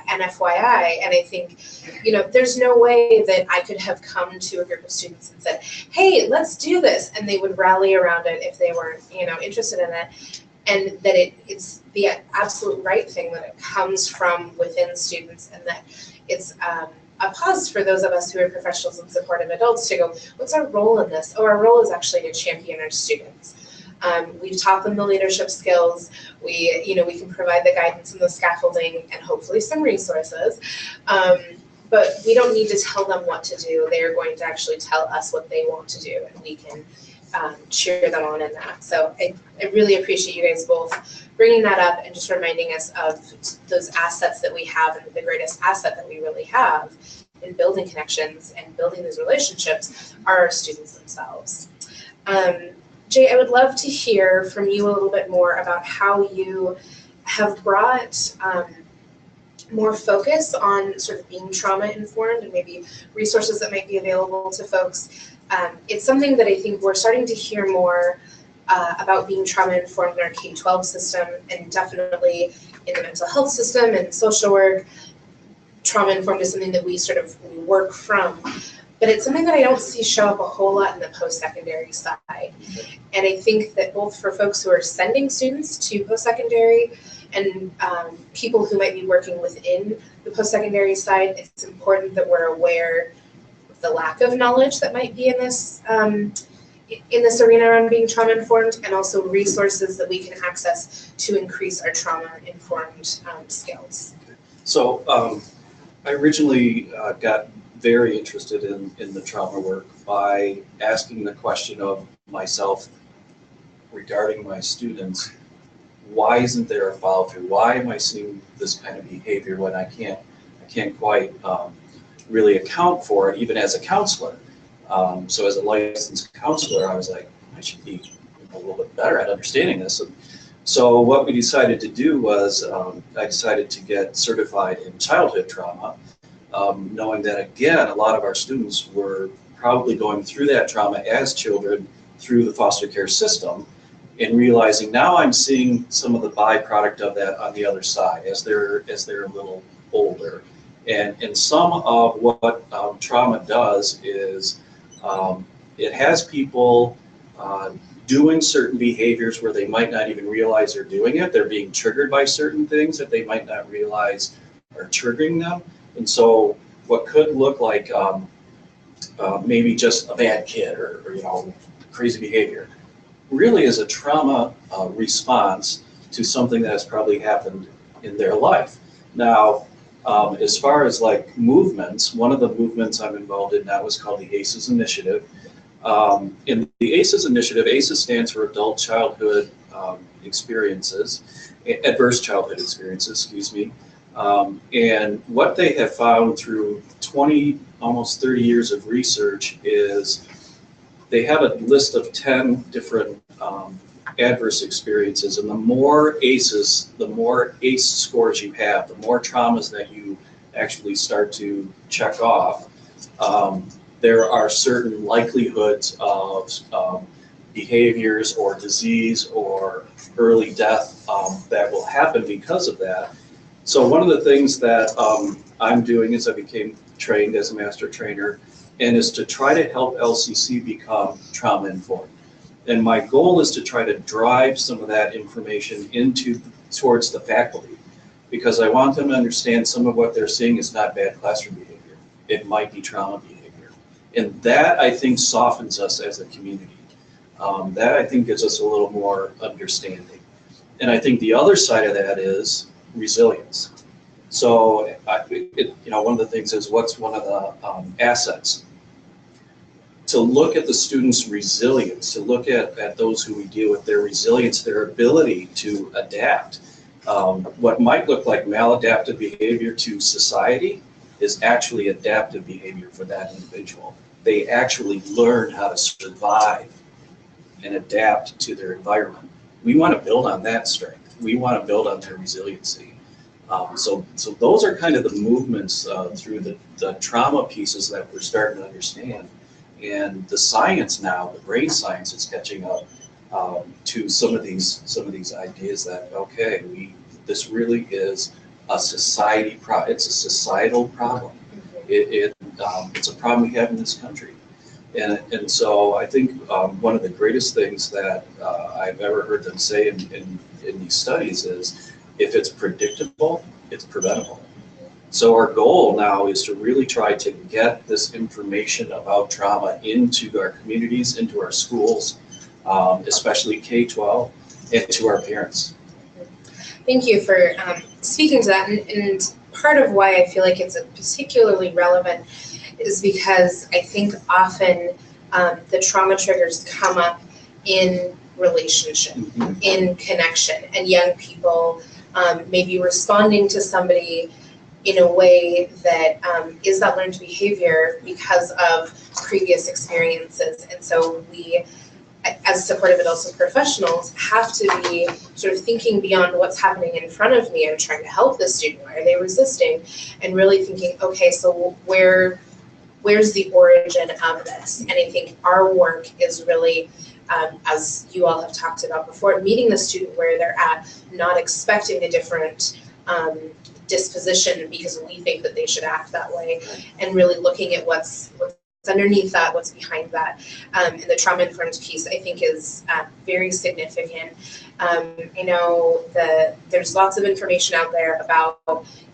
NFYI, and I think, you know, there's no way that I could have come to a group of students and said, hey, let's do this, and they would rally around it if they weren't, you know, interested in it. And that it's the absolute right thing, that it comes from within students, and that it's a pause for those of us who are professionals and supportive adults to go, what's our role in this? Oh, our role is actually to champion our students. We've taught them the leadership skills. We can provide the guidance and the scaffolding and hopefully some resources. But we don't need to tell them what to do. They are going to actually tell us what they want to do, and we can cheer them on in that. So I really appreciate you guys both bringing that up and just reminding us of those assets that we have, and the greatest asset that we really have in building connections and building these relationships are our students themselves. Jay, I would love to hear from you a little bit more about how you have brought more focus on sort of being trauma informed and maybe resources that might be available to folks. It's something that I think we're starting to hear more about being trauma informed in our K-12 system, and definitely in the mental health system and social work. Trauma informed is something that we work from, but it's something that I don't see show up a whole lot in the post-secondary side. And I think that both for folks who are sending students to post-secondary and people who might be working within the post-secondary side, it's important that we're aware of the lack of knowledge that might be in this arena around being trauma-informed, and also resources that we can access to increase our trauma-informed skills. So I originally got very interested in the trauma work by asking the question of myself regarding my students: why isn't there a follow through? Why am I seeing this kind of behavior when I can't quite really account for it, even as a counselor? So as a licensed counselor, I was like, I should be a little bit better at understanding this. And so what we decided to do was I decided to get certified in childhood trauma, knowing that, again, a lot of our students were probably going through that trauma as children through the foster care system, and realizing now I'm seeing some of the byproduct of that on the other side as they're a little older. And some of what trauma does is it has people doing certain behaviors where they might not even realize they're doing it. They're being triggered by certain things that they might not realize are triggering them. And so what could look like maybe just a bad kid or crazy behavior really is a trauma response to something that has probably happened in their life. Now, as far as like movements, one of the movements I'm involved in now is called the ACEs Initiative. In the ACEs Initiative, ACEs stands for Adult Childhood Experiences, Adverse Childhood Experiences, excuse me. And what they have found through 20, almost 30 years of research is they have a list of 10 different adverse experiences, and the more ACEs, the more ACE scores you have, the more traumas that you actually start to check off, there are certain likelihoods of behaviors or disease or early death that will happen because of that. So one of the things that I'm doing is I became trained as a master trainer, and is to try to help LCC become trauma informed. And my goal is to try to drive some of that information towards the faculty, because I want them to understand some of what they're seeing is not bad classroom behavior. It might be trauma behavior. And that, I think, softens us as a community. That, I think, gives us a little more understanding. And I think the other side of that is resilience. So, one of the things is, what's one of the assets? To look at the students' resilience, to look at those who we deal with, their resilience, their ability to adapt. What might look like maladaptive behavior to society is actually adaptive behavior for that individual. They actually learn how to survive and adapt to their environment. We want to build on that strength. We want to build on their resiliency. So those are kind of the movements through the trauma pieces that we're starting to understand. And the science now, the brain science, is catching up to some of these ideas that, okay, this really is a society problem. It's a societal problem. It's a problem we have in this country. And so I think one of the greatest things that I've ever heard them say in these studies is, if it's predictable, it's preventable. So our goal now is to really try to get this information about trauma into our communities, into our schools, especially K-12, and to our parents. Thank you for speaking to that. And part of why I feel like it's particularly relevant is because I think often the trauma triggers come up in relationship, in connection, and young people may be responding to somebody in a way that is that learned behavior because of previous experiences. And so we, as supportive adults and professionals, have to be sort of thinking beyond what's happening in front of me and trying to help the student. Why are they resisting? And really thinking, okay, so where's the origin of this? And I think our work is really, as you all have talked about before, meeting the student where they're at, not expecting a different disposition because we think that they should act that way, and really looking at what's underneath that, what's behind that. And the trauma-informed piece, I think, is very significant. I know that there's lots of information out there about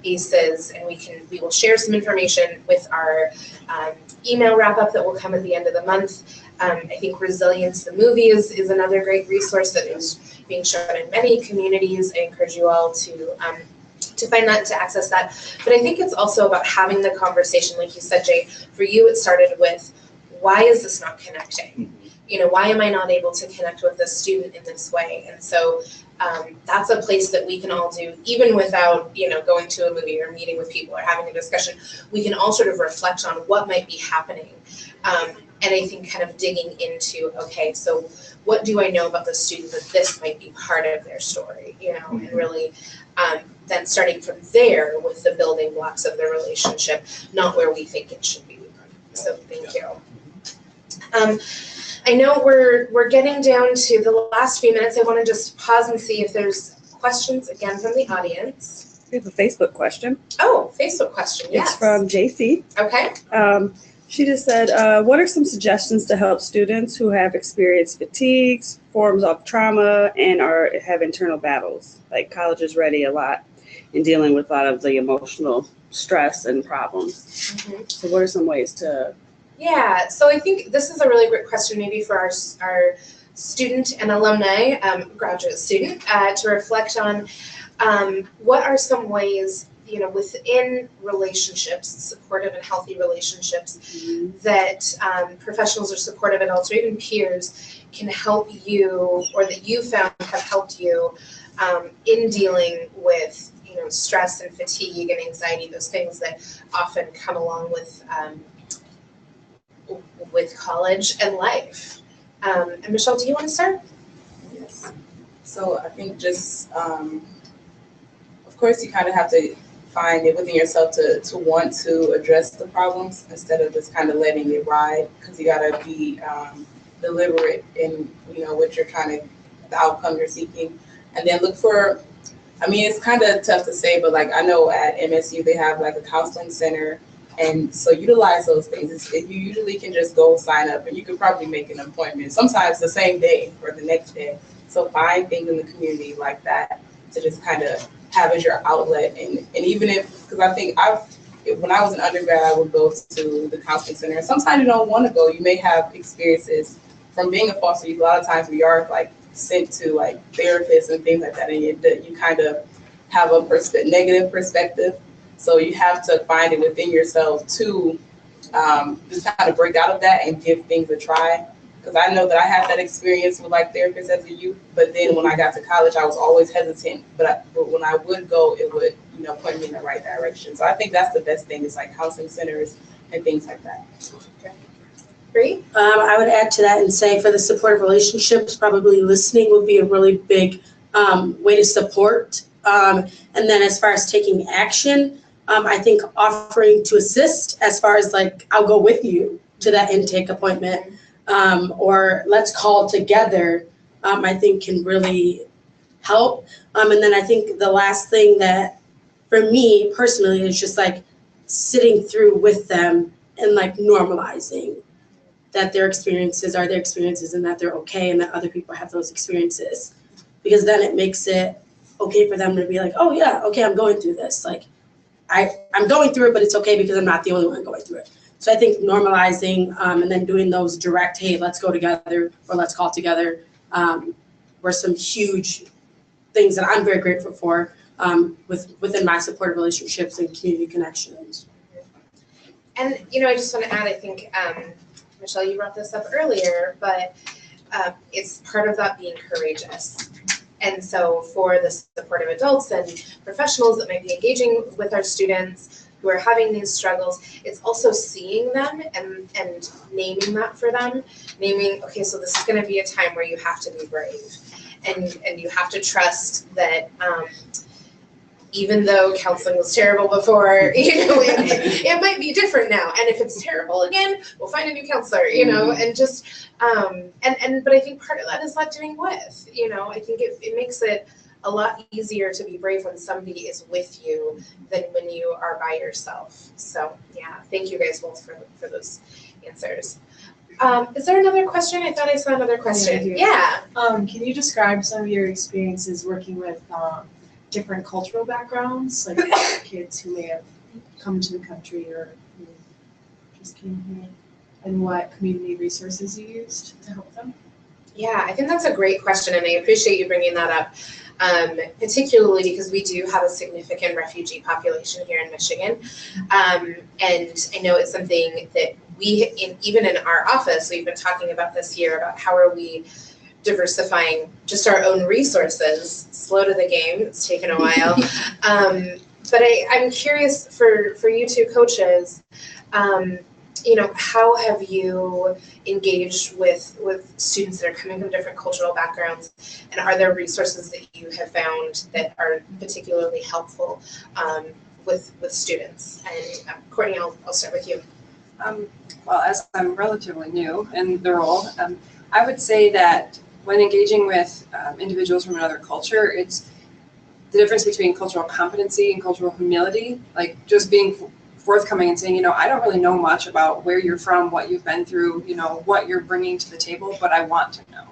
ACEs, and we will share some information with our email wrap-up that will come at the end of the month. I think Resilience, the movie, is another great resource that is being shown in many communities. I encourage you all to find that, to access that. But I think it's also about having the conversation, like you said, Jay. For you, it started with, why is this not connecting? Why am I not able to connect with this student in this way? And so that's a place that we can all do, even without, going to a movie or meeting with people or having a discussion. We can all sort of reflect on what might be happening. And I think kind of digging into, okay, so what do I know about the student that this might be part of their story, and really then starting from there with the building blocks of the relationship, not where we think it should be. So thank you. I know we're getting down to the last few minutes. I want to just pause and see if there's questions again from the audience. We have a Facebook question. Oh, Facebook question, yes. It's from JC. Okay. She just said, what are some suggestions to help students who have experienced fatigues, forms of trauma, and have internal battles? Like, college is ready a lot in dealing with a lot of the emotional stress and problems. So what are some ways to... Yeah, so I think this is a really great question maybe for our student and alumni, graduate student, to reflect on what are some ways, within relationships, supportive and healthy relationships, that professionals or supportive adults or even peers can help you, or that you found have helped you in dealing with stress and fatigue and anxiety, those things that often come along with college and life. And Michelle, do you want to start? Yes. So I think just, of course, you kind of have to find it within yourself to want to address the problems instead of just kind of letting it ride, because you got to be deliberate in what you're trying to, the outcome you're seeking, and then look for, it's kind of tough to say, but like I know at MSU they have like a counseling center, and so utilize those things. You usually can just go sign up, and you could probably make an appointment, sometimes the same day or the next day. So find things in the community like that to just kind of have as your outlet. And even if, because I think when I was an undergrad, I would go to the counseling center. And sometimes you don't want to go. You may have experiences from being a foster youth. A lot of times we are like sent to like therapists and things like that, and you kind of have a negative perspective. So you have to find it within yourself to just kind of break out of that and give things a try. Because I know that I had that experience with like therapists as a youth, but then when I got to college, I was always hesitant. But when I would go, it would point me in the right direction. So I think that's the best thing is like counseling centers and things like that. Okay. Great. I would add to that and say for the supportive relationships, probably listening would be a really big way to support. And then as far as taking action, I think offering to assist as far as like, I'll go with you to that intake appointment, or let's call together, I think can really help. And then I think the last thing that for me personally is just like sitting through with them and like normalizing that their experiences are their experiences and that they're okay and that other people have those experiences. Because then it makes it okay for them to be like, oh yeah, okay, I'm going through this. Like I'm going through it, but it's okay because I'm not the only one going through it. So I think normalizing and then doing those direct, hey, let's go together or let's call together were some huge things that I'm very grateful for within my supportive relationships and community connections. And, I just want to add, I think, Michelle, you brought this up earlier, but it's part of that being courageous. And so for the supportive adults and professionals that might be engaging with our students who are having these struggles, it's also seeing them and naming that for them, naming, okay, so this is going to be a time where you have to be brave and you have to trust that even though counseling was terrible before, it might be different now. And if it's terrible again, we'll find a new counselor, and just, but I think part of that is not doing with, I think it makes it a lot easier to be brave when somebody is with you than when you are by yourself. So yeah, thank you guys both for those answers. Is there another question? I thought I saw another question. Yeah. Can you describe some of your experiences working with different cultural backgrounds, like kids who may have come to the country or who just came here, and what community resources you used to help them? Yeah, I think that's a great question, and I appreciate you bringing that up, particularly because we do have a significant refugee population here in Michigan, and I know it's something that even in our office, we've been talking about this year about how are we diversifying just our own resources. Slow to the game, it's taken a while. But I'm curious for you two coaches, how have you engaged with students that are coming from different cultural backgrounds, and are there resources that you have found that are particularly helpful with students? And Courtney, I'll start with you. Well, as I'm relatively new in the role, I would say that when engaging with individuals from another culture, it's the difference between cultural competency and cultural humility, like just being forthcoming and saying, I don't really know much about where you're from, what you've been through, what you're bringing to the table, but I want to know.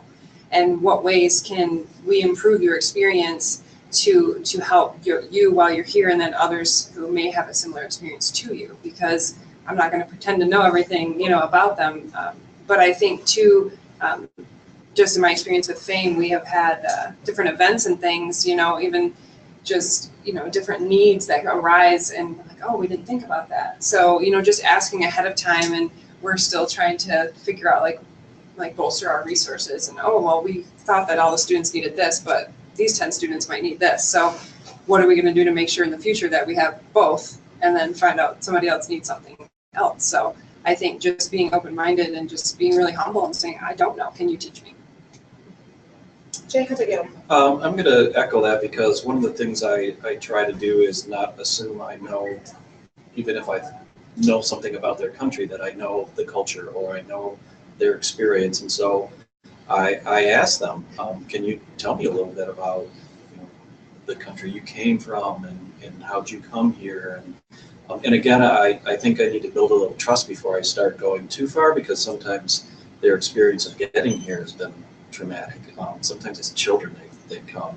And what ways can we improve your experience to help you while you're here, and then others who may have a similar experience to you, because I'm not going to pretend to know everything, about them. But I think too, just in my experience with FAME, we have had different events and things, even just, different needs that arise, and we're like, oh, we didn't think about that. So, just asking ahead of time, and we're still trying to figure out like bolster our resources, and oh, well, we thought that all the students needed this, but these 10 students might need this. So what are we going to do to make sure in the future that we have both, and then find out somebody else needs something else? So I think just being open-minded and just being really humble and saying, I don't know, can you teach me? Jay, how about you? I'm going to echo that, because one of the things I try to do is not assume I know, even if I know something about their country, that I know the culture or I know their experience. And so I ask them, can you tell me a little bit about the country you came from, and how'd you come here? And again, I think I need to build a little trust before I start going too far, because sometimes their experience of getting here has been traumatic. Sometimes it's children they come.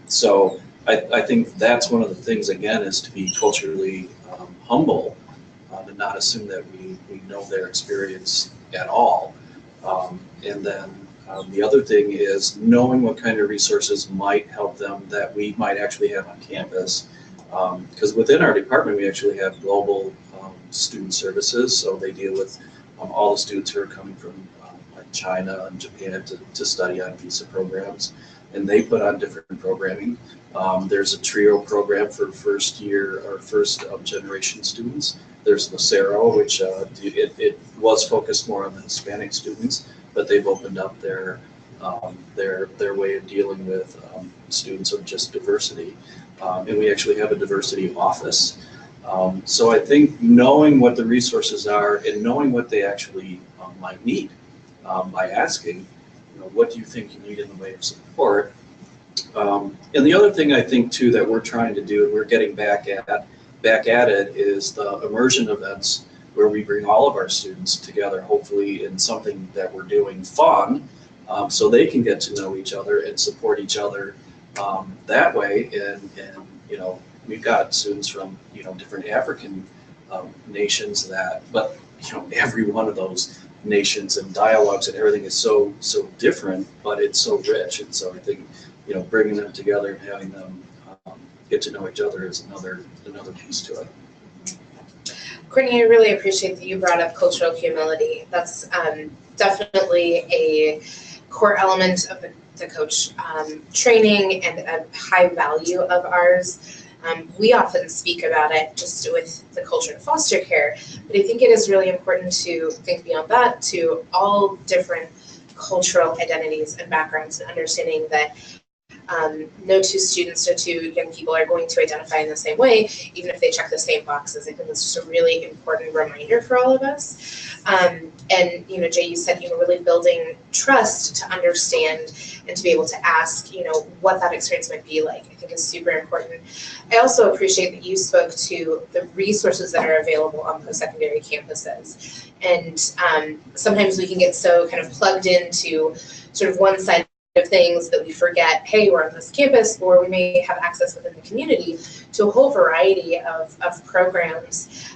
So I think that's one of the things, again, is to be culturally humble and not assume that we know their experience at all. And then the other thing is knowing what kind of resources might help them that we might actually have on campus. Because within our department, we actually have global student services, so they deal with all the students who are coming from like China and Japan to study on visa programs, and they put on different programming. There's a TRIO program for first year or first generation students. There's Lucero, which it was focused more on the Hispanic students, but they've opened up their way of dealing with students of just diversity. And we actually have a diversity office. So I think knowing what the resources are and knowing what they actually might need by asking, what do you think you need in the way of support? And the other thing I think too that we're trying to do, and we're getting back at it, is the immersion events where we bring all of our students together, hopefully in something that we're doing fun, so they can get to know each other and support each other that way. And we've got students from different African nations but every one of those nations and dialogues and everything is so different, but it's so rich. And so I think bringing them together and having them get to know each other is another piece to it. Courtney, I really appreciate that you brought up cultural humility. That's definitely a core element of the coach training and a high value of ours. We often speak about it just with the culture of foster care, but I think it is really important to think beyond that to all different cultural identities and backgrounds, and understanding that no two students or two young people are going to identify in the same way, even if they check the same boxes. I think that's just a really important reminder for all of us. And Jay, you said really building trust to understand and to be able to ask, what that experience might be like, I think is super important. I also appreciate that you spoke to the resources that are available on post-secondary campuses. And sometimes we can get so kind of plugged into sort of one side of things that we forget, hey, we're on this campus, or we may have access within the community to a whole variety of programs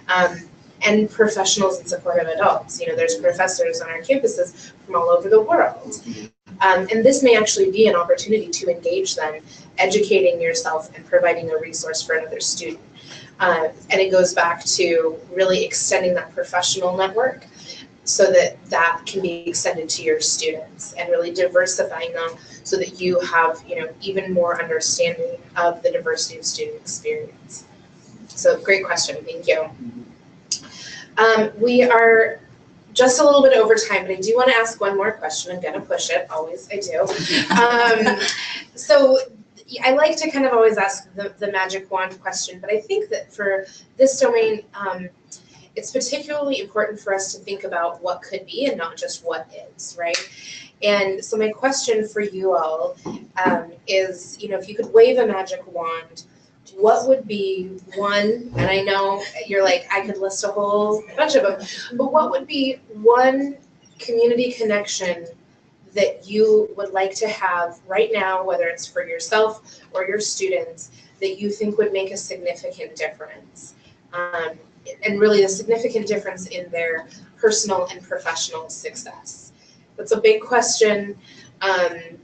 and professionals and supportive adults. There's professors on our campuses from all over the world. And this may actually be an opportunity to engage them, educating yourself and providing a resource for another student. And it goes back to really extending that professional network so that can be extended to your students, and really diversifying them so that you have even more understanding of the diversity of student experience. So great question, thank you. We are just a little bit over time, but I do want to ask one more question. I'm gonna push it, always I do. So I like to kind of always ask the magic wand question, but I think that for this domain, it's particularly important for us to think about what could be and not just what is, right? And so my question for you all is, if you could wave a magic wand, what would be one, and I know you're like, I could list a whole bunch of them, but what would be one community connection that you would like to have right now, whether it's for yourself or your students, that you think would make a significant difference? And really a significant difference in their personal and professional success. That's a big question. And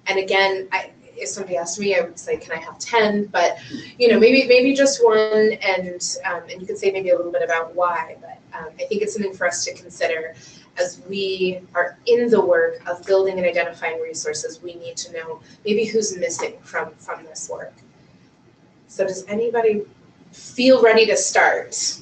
again, if somebody asked me, I would say, can I have 10? But maybe just one, and you could say maybe a little bit about why. But I think it's something for us to consider as we are in the work of building and identifying resources. We need to know maybe who's missing from this work. So does anybody feel ready to start?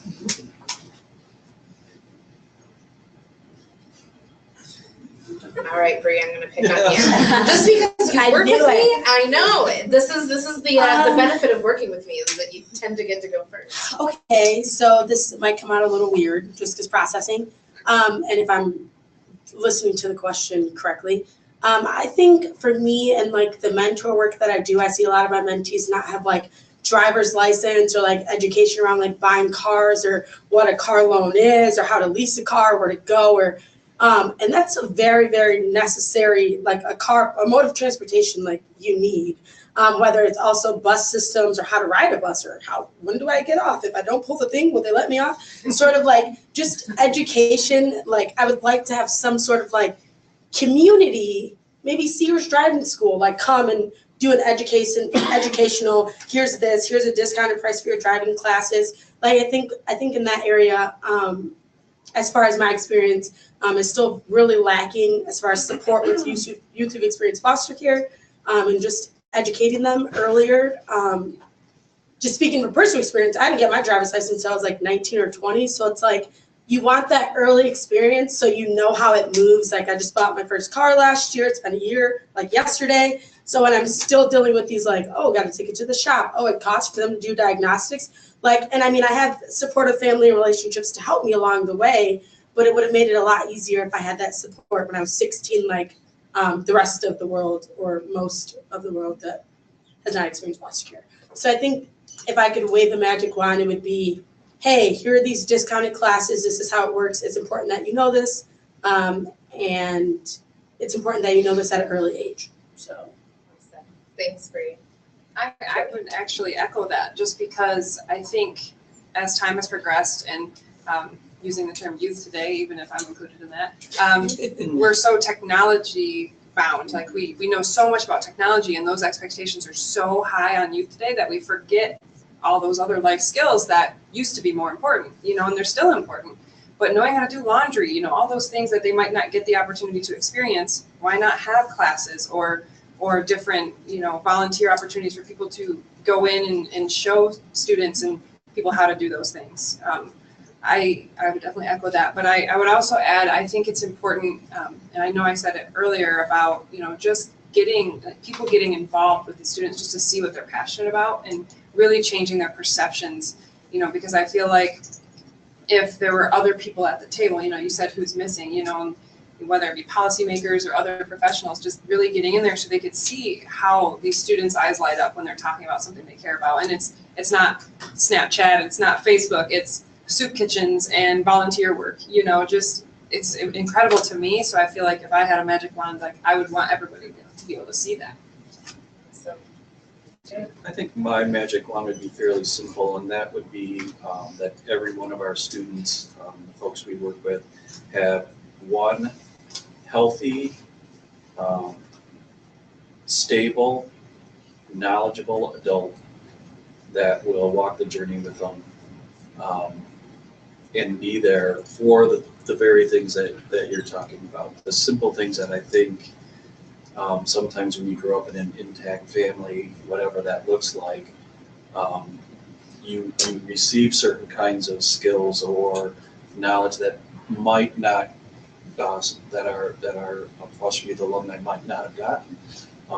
All right, Bree, I'm going to pick on you. Just because you work with me, I know. This is the benefit of working with me, is that you tend to get to go first. Okay, so this might come out a little weird, just because processing, and if I'm listening to the question correctly. I think for me and the mentor work that I do, I see a lot of my mentees not have driver's license or education around buying cars or what a car loan is or how to lease a car, where to go, or And that's a very, very necessary, like a mode of transportation like you need. Whether it's also bus systems or how to ride a bus or when do I get off? If I don't pull the thing, will they let me off? It's sort of like just education. Like I would like to have some sort of like community, maybe Sears Driving School, like come and do an educational, here's a discounted price for your driving classes. Like I think in that area, as far as my experience, is still really lacking as far as support with youth who've experienced foster care, and just educating them earlier. Just speaking from personal experience, I didn't get my driver's license until I was like 19 or 20. So it's like, you want that early experience so you know how it moves. Like I just bought my first car last year. It's been a year, like yesterday. So when I'm still dealing with these like, oh, got to take it to the shop. Oh, it costs for them to do diagnostics. Like, and I mean, I had supportive family relationships to help me along the way, but it would have made it a lot easier if I had that support when I was 16, like the rest of the world or most of the world that has not experienced foster care. So I think if I could wave a magic wand, it would be, hey, here are these discounted classes. This is how it works. It's important that you know this. And it's important that you know this at an early age. So. Thanks, Bree. I would actually echo that, just because I think as time has progressed and using the term youth today, even if I'm included in that, we're so technology bound. Like we know so much about technology, and those expectations are so high on youth today that we forget all those other life skills that used to be more important, and they're still important. But knowing how to do laundry, all those things that they might not get the opportunity to experience, why not have classes or different, volunteer opportunities for people to go in and show students and people how to do those things. I would definitely echo that, but I would also add, I think it's important, and I know I said it earlier about, just people getting involved with the students just to see what they're passionate about and really changing their perceptions, because I feel like if there were other people at the table, you said who's missing, whether it be policymakers or other professionals, just really getting in there so they could see how these students' eyes light up when they're talking about something they care about. And it's not Snapchat, it's not Facebook, it's soup kitchens and volunteer work, it's incredible to me. So I feel like if I had a magic wand, like I would want everybody to be able to see that. So, I think my magic wand would be fairly simple, and that would be that every one of our students, the folks we work with, have one healthy, stable, knowledgeable adult that will walk the journey with them and be there for the very things that you're talking about. The simple things that I think sometimes when you grow up in an intact family, whatever that looks like, you receive certain kinds of skills or knowledge that might not, that our foster youth alumni might not have gotten.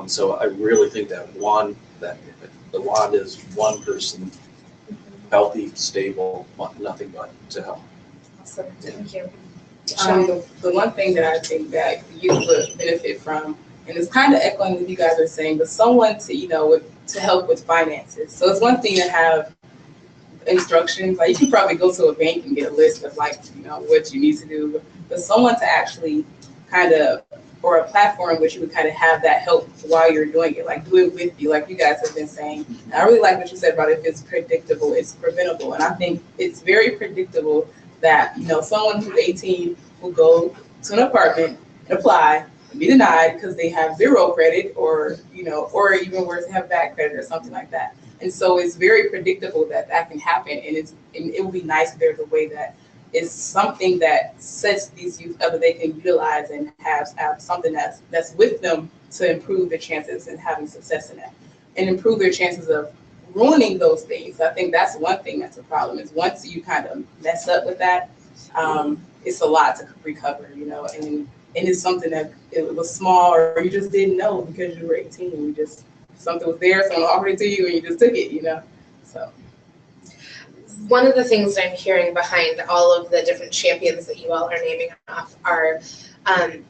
So I really think that the wand is one person, healthy, stable, nothing but to help. Awesome, thank you. The one thing that I think that youth would benefit from, and it's kind of echoing what you guys are saying, but someone to to help with finances. So it's one thing to have instructions, like you can probably go to a bank and get a list of like what you need to do, but someone to actually or a platform which you would kind of have that help while you're doing it, like do it with you, like you guys have been saying. And I really like what you said about if it's predictable, it's preventable. And I think it's very predictable that someone who's 18 will go to an apartment and apply and be denied because they have zero credit or or even worse, have bad credit or something like that. And so it's very predictable that can happen, and it would be nice if there's a way that is something that sets these youth up that they can utilize and have something that's with them to improve their chances and having success in that, and improve their chances of ruining those things. I think that's one thing that's a problem, is once you kind of mess up with that, it's a lot to recover, and it's something that it was small or you just didn't know because you were 18 and something was there, someone offered it to you and you just took it, so. One of the things that I'm hearing behind all of the different champions that you all are naming off are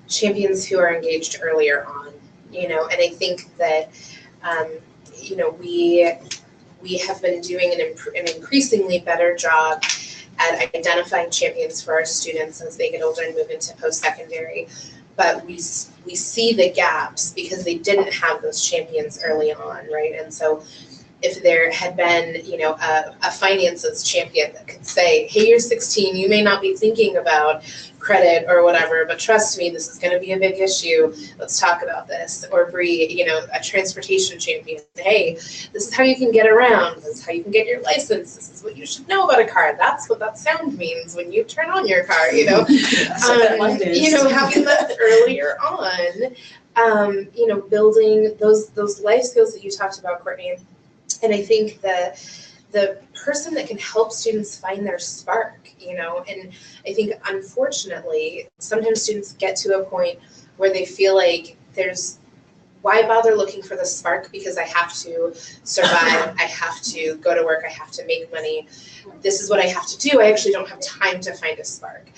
champions who are engaged earlier on, and I think that, we have been doing an increasingly better job at identifying champions for our students as they get older and move into post-secondary. But we see the gaps because they didn't have those champions early on, right? And so if there had been, you know, a finances champion that could say, hey, you're 16, you may not be thinking about credit or whatever, but trust me, this is going to be a big issue. Let's talk about this. Or Bree, you know, a transportation champion. Hey, this is how you can get around. This is how you can get your license. This is what you should know about a car. That's what that sound means when you turn on your car, you know. You know, having that earlier on, you know, building those life skills that you talked about, Courtney. And I think the person that can help students find their spark, you know, and I think unfortunately, sometimes students get to a point where they feel like why bother looking for the spark because I have to survive, I have to go to work, I have to make money. This is what I have to do. I actually don't have time to find a spark.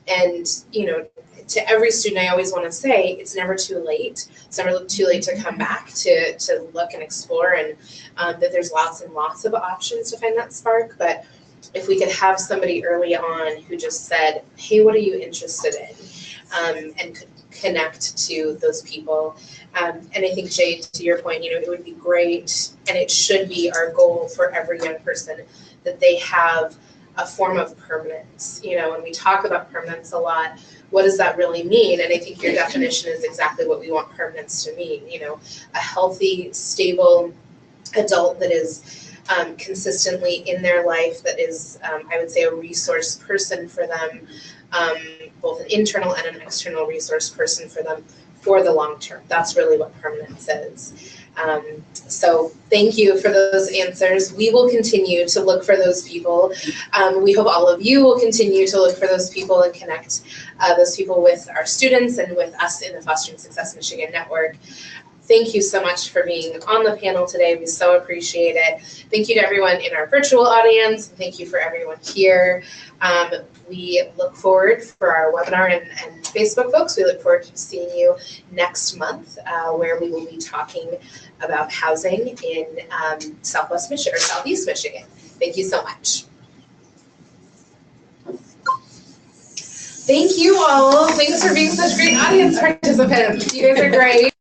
And, you know, to every student, I always want to say it's never too late. It's never too late to come back to look and explore, and that there's lots and lots of options to find that spark. But if we could have somebody early on who just said, hey, what are you interested in? And could connect to those people. And I think, Jay, to your point, you know, it would be great, and it should be our goal for every young person that they have a form of permanence. You know, when we talk about permanence a lot, what does that really mean? And I think your definition is exactly what we want permanence to mean. You know, a healthy, stable adult that is consistently in their life, that is, I would say, a resource person for them, both an internal and an external resource person for them for the long term. That's really what permanence is. So thank you for those answers. We will continue to look for those people. We hope all of you will continue to look for those people and connect those people with our students and with us in the Fostering Success Michigan Network. Thank you so much for being on the panel today. We so appreciate it. Thank you to everyone in our virtual audience. Thank you for everyone here. We look forward for our webinar and Facebook folks. We look forward to seeing you next month, where we will be talking about housing in Southwest Michigan or Southeast Michigan. Thank you so much. Thank you all. Thanks for being such great audience participants. You guys are great.